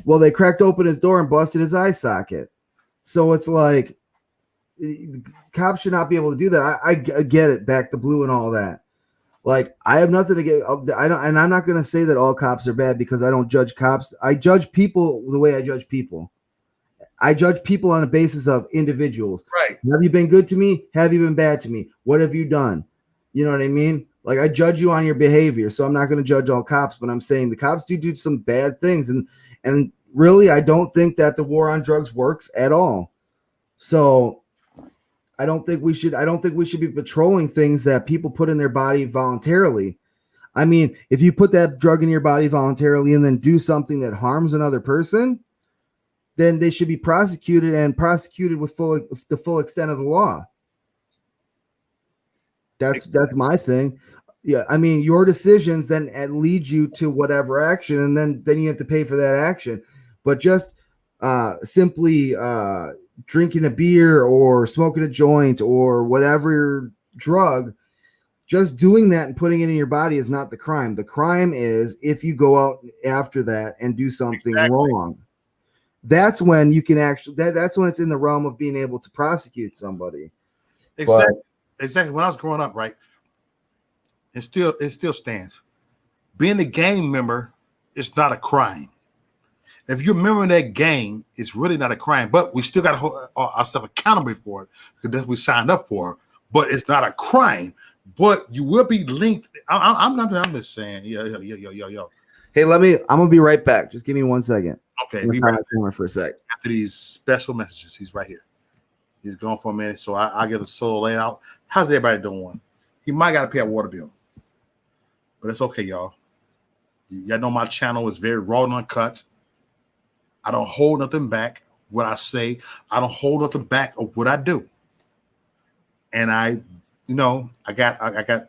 Well, they cracked open his door and busted his eye socket. So it's like, cops should not be able to do that. I get it, back the blue and all that. Like, I have nothing to get. And I'm not going to say that all cops are bad because I don't judge cops. I judge people the way I judge people. I judge people on the basis of individuals. Right. Have you been good to me? Have you been bad to me? What have you done? You know what I mean? Like, I judge you on your behavior, so I'm not going to judge all cops, but I'm saying the cops do some bad things, and really, I don't think that the war on drugs works at all. So I don't think we should be patrolling things that people put in their body voluntarily. I mean, if you put that drug in your body voluntarily and then do something that harms another person, then they should be prosecuted with the full extent of the law. That's my thing. Yeah, I mean, your decisions then lead you to whatever action, and then you have to pay for that action. But just simply drinking a beer or smoking a joint or whatever drug, just doing that and putting it in your body is not the crime. The crime is if you go out after that and do something wrong. That's when you can actually. That's when it's in the realm of being able to prosecute somebody. Exactly. Exactly. When I was growing up, right, it still stands. Being a gang member is not a crime. If you're a member of that gang, it's really not a crime. But we still got to hold ourselves accountable for it because that's what we signed up for. But it's not a crime. but you will be linked. I'm just saying, yo. Hey, I'm gonna be right back. Just give me 1 second. Okay, be right back. For a sec. After these special messages, he's right here. He's gone for a minute, so I get a solo layout. How's everybody doing? He might got to pay a water bill, but it's okay, y'all. Y'all know my channel is very raw and uncut. I don't hold nothing back. What I say, I don't hold nothing back of what I do. And I got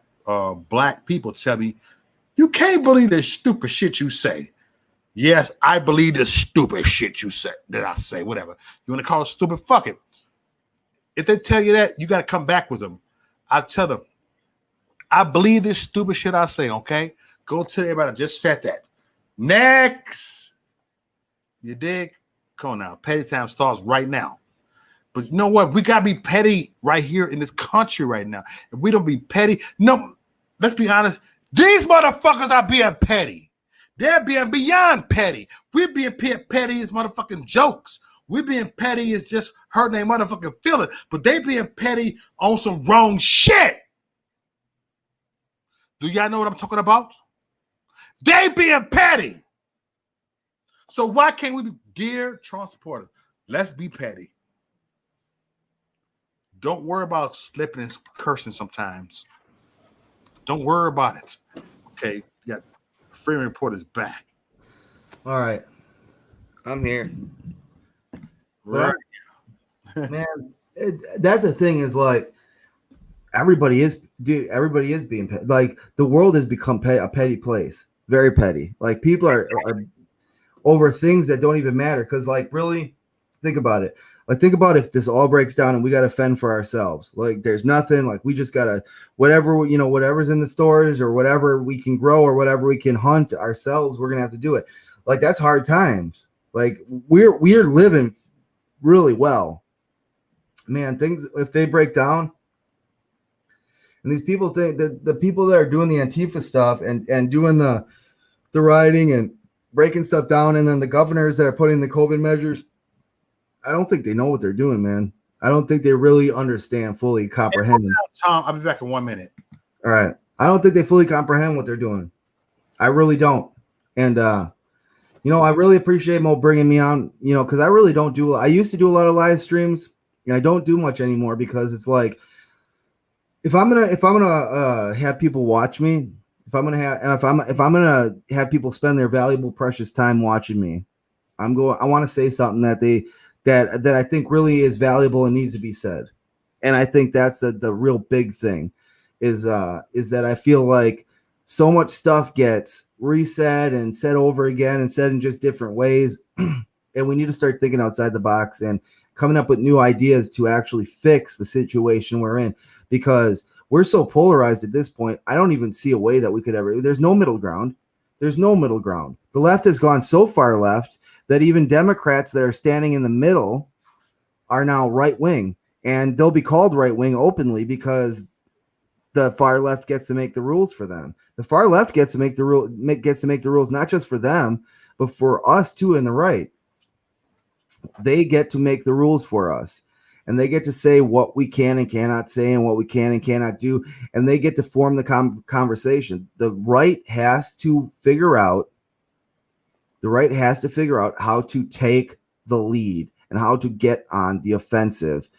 black people tell me, you can't believe this stupid shit you say. Yes, I believe this stupid shit you say that I say. Whatever you want to call it stupid, fuck it. If they tell you that, you got to come back with them. I tell them, I believe this stupid shit I say, okay? Go tell everybody I just said that. Next. You dig? Come on now. Petty time starts right now. But you know what? We got to be petty right here in this country right now. If we don't be petty, no, let's be honest. These motherfuckers are being petty. They're being beyond petty. We're being petty as motherfucking jokes. We're being petty as just hurting their motherfucking feeling. But they being petty on some wrong shit. Do y'all know what I'm talking about? They being petty. So why can't we be, dear Trump supporters, let's be petty. Don't worry about slipping and cursing sometimes. Don't worry about it. Okay, yeah, Freemen Report is back. All right. I'm here. Right. Man, that's the thing is like everybody is being petty. Like the world has become a petty place. Very petty. Like people are over things that don't even matter. Because like really think about it. Like think about if this all breaks down and we got to fend for ourselves. Like there's nothing, like we just got to whatever's in the stores or whatever we can grow or whatever we can hunt ourselves, we're going to have to do it. Like that's hard times. Like we're living really well. Man, things if they break down and these people think that the people that are doing the Antifa stuff and doing the rioting and breaking stuff down and then the governors that are putting the COVID measures, I don't think they know what they're doing, man. I don't think they really understand, fully comprehend. Tom, I'll be back in 1 minute. All right. I don't think they fully comprehend what they're doing. I really don't. And, I really appreciate Mo bringing me on, because I really don't I used to do a lot of live streams and I don't do much anymore because it's like, if I'm going to have people watch me, if I'm going to have people spend their valuable, precious time watching me, I want to say something that I think really is valuable and needs to be said. And I think that's the real big thing is that I feel like so much stuff gets reset and said over again and said in just different ways. And we need to start thinking outside the box and coming up with new ideas to actually fix the situation we're in, because we're so polarized at this point. I don't even see a way that we could ever, there's no middle ground. There's no middle ground. The left has gone so far left that even Democrats that are standing in the middle are now right wing, and they'll be called right wing openly because the far left gets to make the rules for them. The far left gets to make the rules not just for them, but for us too in the right. They get to make the rules for us, and they get to say what we can and cannot say and what we can and cannot do, and they get to form the conversation. The right has to figure out how to take the lead and how to get on the offensive,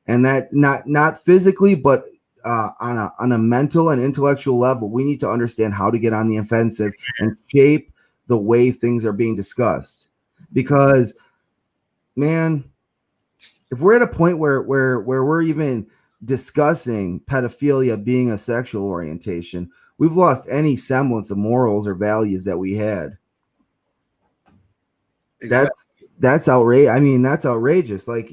and that not physically, but on a mental and intellectual level, we need to understand how to get on the offensive and shape the way things are being discussed. Because, man, if we're at a point where we're even discussing pedophilia being a sexual orientation, we've lost any semblance of morals or values that we had. Exactly. That's outrageous. I mean, that's outrageous. Like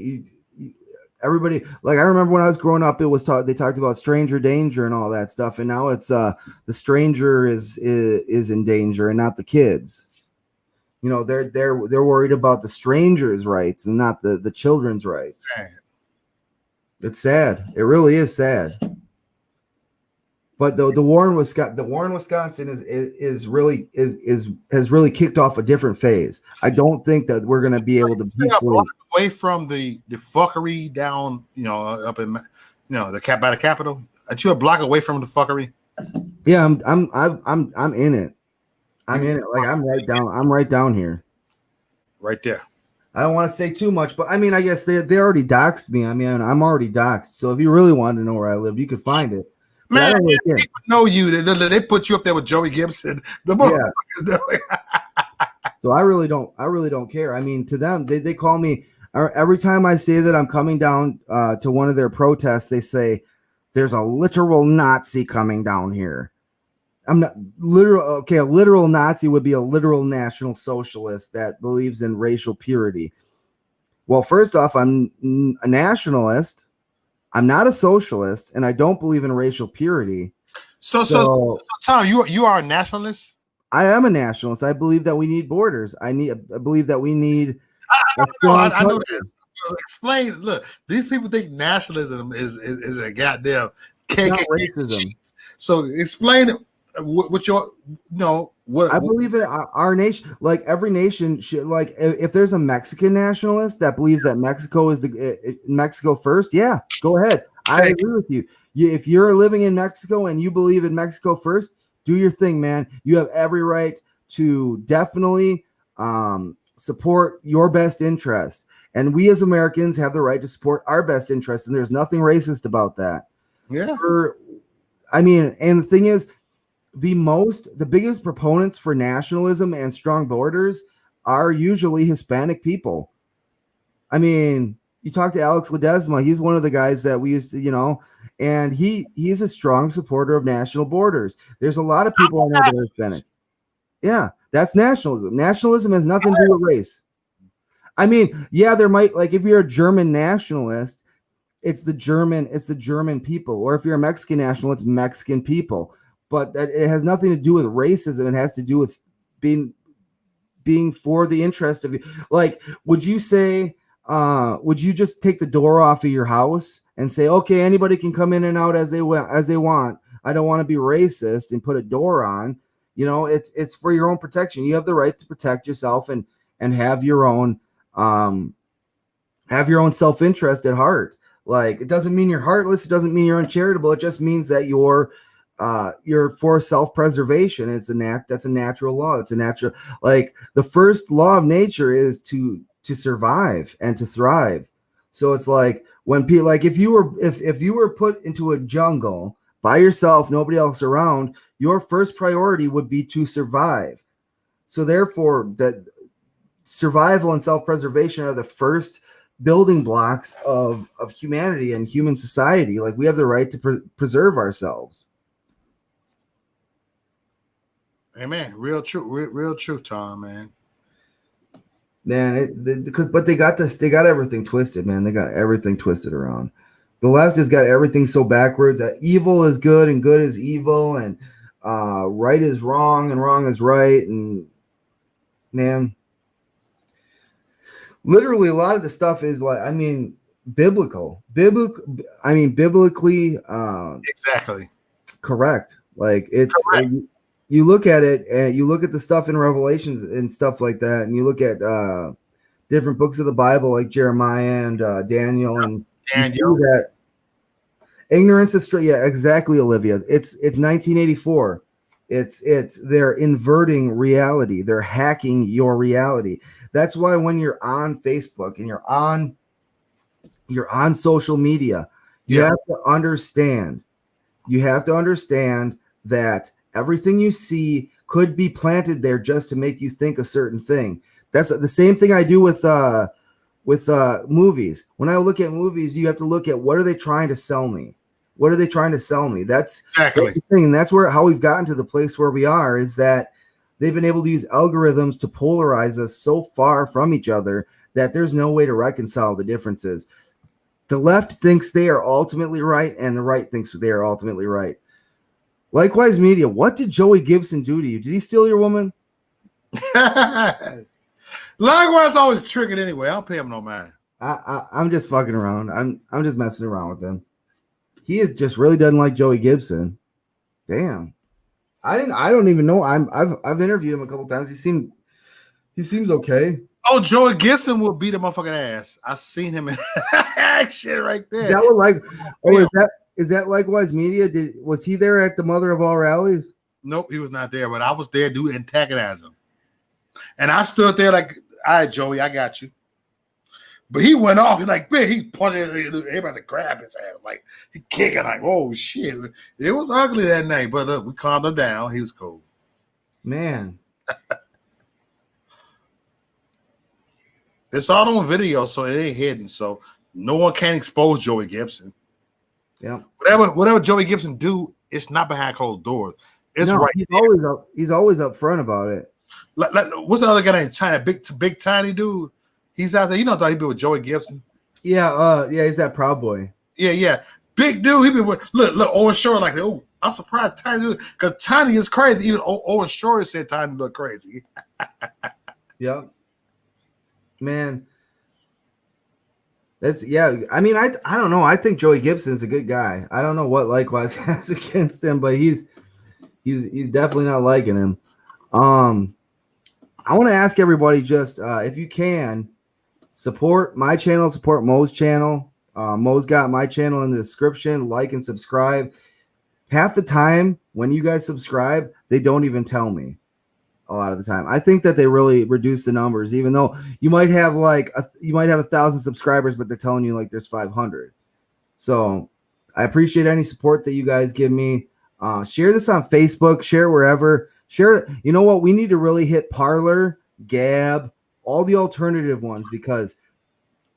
everybody, like I remember when I was growing up, they talked about stranger danger and all that stuff, and now it's the stranger is in danger and not the kids. They're worried about the stranger's rights and not the children's rights. It's sad. It really is sad. But the war in Wisconsin has really kicked off a different phase. I don't think that we're going to be able to peacefully away from the fuckery down, up in by the Capitol. Aren't you a block away from the fuckery? Yeah, I'm in it. I'm in it. Like I'm right down here. Right there. I don't want to say too much, but I mean, I guess they already doxed me. I mean, I'm already doxed. So if you really wanted to know where I live, you could find it. But Man, I don't really care. people know you. They put you up there with Joey Gibson. So I really don't care. I mean, to them, they call me every time I say that I'm coming down to one of their protests. They say there's a literal Nazi coming down here. I'm not literal. Okay, a literal Nazi would be a literal National Socialist that believes in racial purity. Well, first off, I'm a nationalist. I'm not a socialist, and I don't believe in racial purity. So Tom, you are a nationalist? I am a nationalist. I believe that we need borders. I believe that we need. I know that. Explain. Look, these people think nationalism is a goddamn racism. So explain what your what I believe in our nation. Like every nation should, like if there's a Mexican nationalist that believes that Mexico is Mexico first, yeah, go ahead. I agree with you. If you're living in Mexico and you believe in Mexico first, do your thing, man. You have every right to definitely support your best interest. And we as Americans have the right to support our best interest. And there's nothing racist about that. Yeah. I mean, and the thing is, the biggest proponents for nationalism and strong borders are usually Hispanic people. I mean, you talk to Alex Ledesma, he's one of the guys that we used to, and he's a strong supporter of national borders. There's a lot of people I know that are Hispanic. Yeah, that's nationalism. Nationalism has nothing to do with race. I mean, yeah, there might, like, if you're a German nationalist, it's the German people, or if you're a Mexican national, it's Mexican people. But that it has nothing to do with racism. It has to do with being for the interest of you. Like, would you say, would you just take the door off of your house and say, okay, anybody can come in and out as they want. I don't want to be racist and put a door on. It's for your own protection. You have the right to protect yourself and have your own self-interest at heart. Like, it doesn't mean you're heartless. It doesn't mean you're uncharitable. It just means that you're for self-preservation. That's a natural law. It's a natural, like, the first law of nature is to survive and to thrive. So it's like when people, like, if you were put into a jungle by yourself, nobody else around, your first priority would be to survive. So therefore, that survival and self-preservation are the first building blocks of humanity and human society. Like, we have the right to preserve ourselves. Amen. Real true, Tom, man. But they got everything twisted, man. They got everything twisted around. The left has got everything so backwards that evil is good and good is evil, and right is wrong and wrong is right. And man, literally a lot of the stuff is, like, I mean, biblically exactly correct. Like, it's correct. You look at it and you look at the stuff in Revelations and stuff like that, and you look at different books of the Bible like Jeremiah and Daniel, and you see that ignorance is straight. Yeah, exactly, Olivia. It's 1984. They're inverting reality. They're hacking your reality. That's why when you're on Facebook and you're on social media, you have to understand that everything you see could be planted there just to make you think a certain thing. That's the same thing I do with movies. When I look at movies, you have to look at, what are they trying to sell me? What are they trying to sell me? That's exactly the thing. And that's how we've gotten to the place where we are, is that they've been able to use algorithms to polarize us so far from each other that there's no way to reconcile the differences. The left thinks they are ultimately right, and the right thinks they are ultimately right. Likewise, media. What did Joey Gibson do to you? Did he steal your woman? Likewise, always tricking anyway. I don't pay him no mind. I'm just fucking around. I'm just messing around with him. He just really doesn't like Joey Gibson. Damn. I don't even know. I've interviewed him a couple times. He seems okay. Oh, Joey Gibson will beat a motherfucking ass. I seen him in that shit right there. Is that what, like? Oh, Likewise Media? Was he there at the Mother of All rallies? Nope, he was not there, but I was there to antagonize him. And I stood there like, all right, Joey, I got you. But he went off. He's like, man, he punted everybody to grab his ass. Like, he kicking like, oh, shit. It was ugly that night, but look, we calmed him down. He was cool. Man. It's all on video, so it ain't hidden. So no one can expose Joey Gibson. Yeah. Whatever Joey Gibson do, it's not behind closed doors. It's right. He's always up front about it. Like, what's the other guy named China? Big Tiny dude. He's out there. You know, thought he'd be with Joey Gibson. Yeah, he's that Proud Boy. Yeah. Big dude. He been with look Owen Shore like, oh, I'm surprised Tiny dude, because Tiny is crazy. Even Owen Shore said Tiny look crazy. Yep. Man. I mean, I don't know. I think Joey Gibson's a good guy. I don't know what Likewise has against him, but he's definitely not liking him. I want to ask everybody just if you can support my channel, support Mo's channel. Mo's got my channel in the description. Like and subscribe. Half the time when you guys subscribe, they don't even tell me. A lot of the time, I think that they really reduce the numbers, even though you might have 1,000 subscribers, but they're telling you like there's 500. So I appreciate any support that you guys give me. Share this on Facebook, share wherever. Share. You know what? We need to really hit Parler, Gab, all the alternative ones, because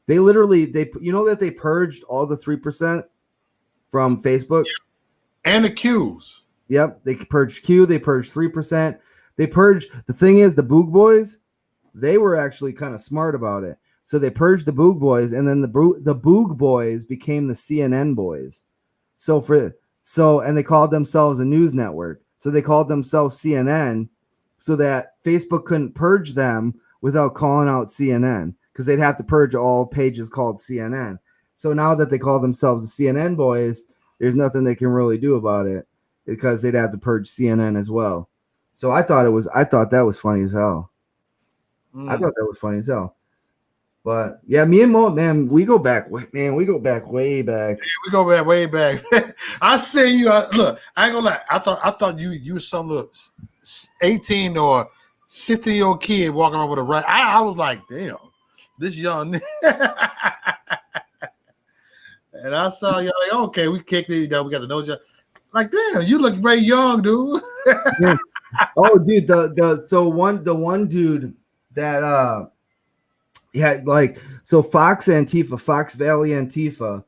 they purged all the 3% from Facebook and the Qs. Yep, they purged Q. They purged 3%. They purged. The thing is, the Boog Boys, they were actually kind of smart about it. So they purged the Boog Boys, and then the Boog Boys became the CNN Boys. And they called themselves a news network. So they called themselves CNN, so that Facebook couldn't purge them without calling out CNN, because they'd have to purge all pages called CNN. So now that they call themselves the CNN Boys, there's nothing they can really do about it, because they'd have to purge CNN as well. So I thought that was funny as hell. I thought that was funny as hell. But yeah, me and Mo, man, we go back way back. Yeah, we go back way back. I see you. Look, I ain't gonna lie. I thought you was some little 18 or 16-year-old kid walking over the right. I was like, damn, this young. And I saw you like, okay, we kicked it. We got to know each other. Like, damn, you look very young, dude. Yeah. Oh, dude, the one dude that Fox Antifa, Fox Valley Antifa,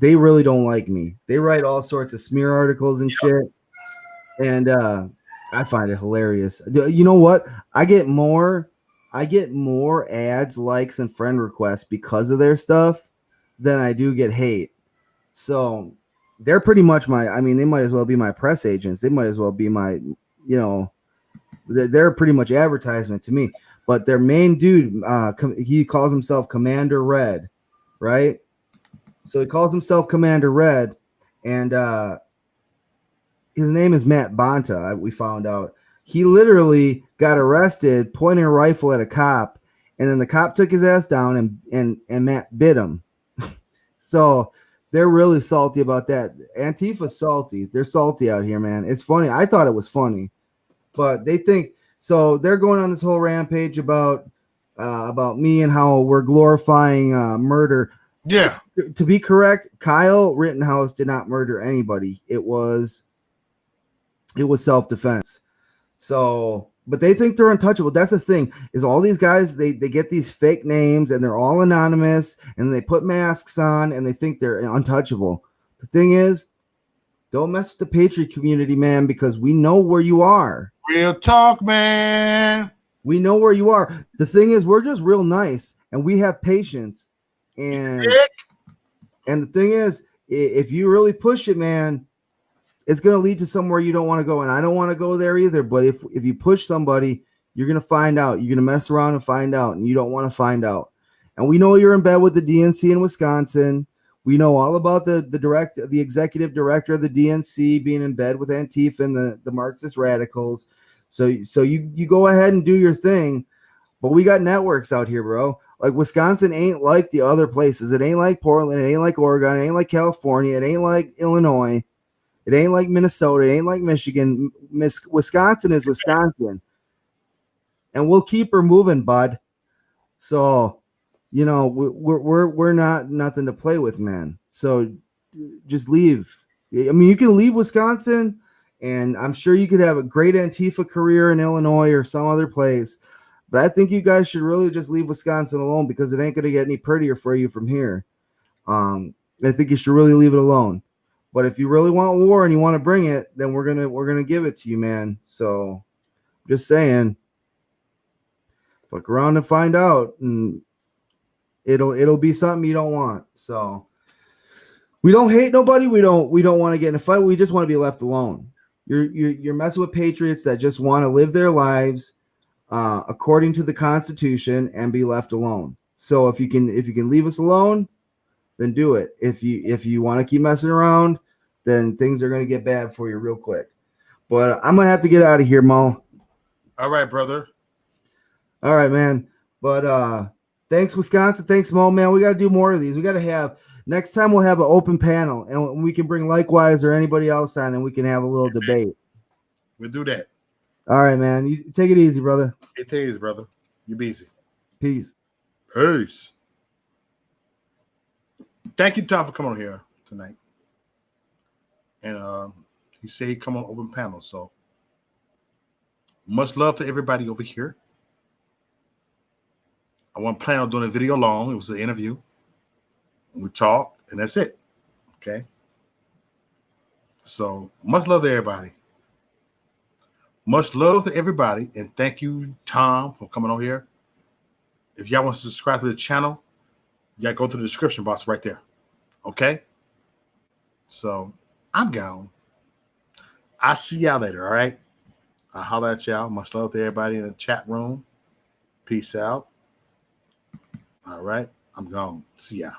they really don't like me. They write all sorts of smear articles and shit, and I find it hilarious. You know what? I get more ads, likes, and friend requests because of their stuff than I do get hate. So they're pretty much they might as well be my press agents. They might as well be my, they're pretty much advertisement to me. But their main dude, he calls himself Commander Red, right? So he calls himself Commander Red, and his name is Matt Bonta, we found out. He literally got arrested pointing a rifle at a cop, and then the cop took his ass down, and Matt bit him. So they're really salty about that. Antifa's salty. They're salty out here, man. It's funny. I thought it was funny, but they think so. They're going on this whole rampage about me and how we're glorifying murder. Yeah. To be correct, Kyle Rittenhouse did not murder anybody. It was self-defense. So, but they think they're untouchable. That's the thing, is all these guys, they get these fake names and they're all anonymous and they put masks on and they think they're untouchable. The thing is, don't mess with the Patriot community, man, because we know where you are. Real talk, man. We know where you are. The thing is, we're just real nice and we have patience. And the thing is, if you really push it, man, it's going to lead to somewhere you don't want to go. And I don't want to go there either. But if you push somebody, you're going to find out. You're going to mess around and find out. And you don't want to find out. And we know you're in bed with the DNC in Wisconsin. We know all about the executive director of the DNC being in bed with Antifa and the Marxist radicals. So you go ahead and do your thing. But we got networks out here, bro. Like Wisconsin ain't like the other places. It ain't like Portland. It ain't like Oregon. It ain't like California. It ain't like Illinois. It ain't like Minnesota. It ain't like Michigan. Wisconsin is Wisconsin. And we'll keep her moving, bud. So, you know, we're not nothing to play with, man. So just leave. I mean, you can leave Wisconsin, and I'm sure you could have a great Antifa career in Illinois or some other place. But I think you guys should really just leave Wisconsin alone because it ain't going to get any prettier for you from here. I think you should really leave it alone. But if you really want war and you want to bring it, then we're gonna give it to you, man. So, just saying, fuck around and find out, and it'll be something you don't want. So, we don't hate nobody. We don't want to get in a fight. We just want to be left alone. You're messing with patriots that just want to live their lives according to the Constitution and be left alone. So if you can leave us alone, then do it. If you want to keep messing around, then things are going to get bad for you real quick. But I'm going to have to get out of here, Mo. All right, brother. All right, man. But thanks, Wisconsin. Thanks, Mo, man. We got to do more of these. We got to have next time we'll have an open panel, and we can bring Likewise or anybody else on, and we can have a little debate. We'll do that. All right, man. You take it easy, brother. It is, brother. You be easy. Peace. Peace. Thank you, Tom, for coming on here tonight. And he said he'd come on open panel. So much love to everybody over here. I wasn't planning on doing a video long. It was an interview. We talked, and that's it. Okay. So much love to everybody. Much love to everybody. And thank you, Tom, for coming on here. If y'all want to subscribe to the channel, y'all go to the description box right there. Okay? So I'm gone. I'll see y'all later, all right? I'll holler at y'all. Much love to everybody in the chat room. Peace out. All right. I'm gone. See y'all.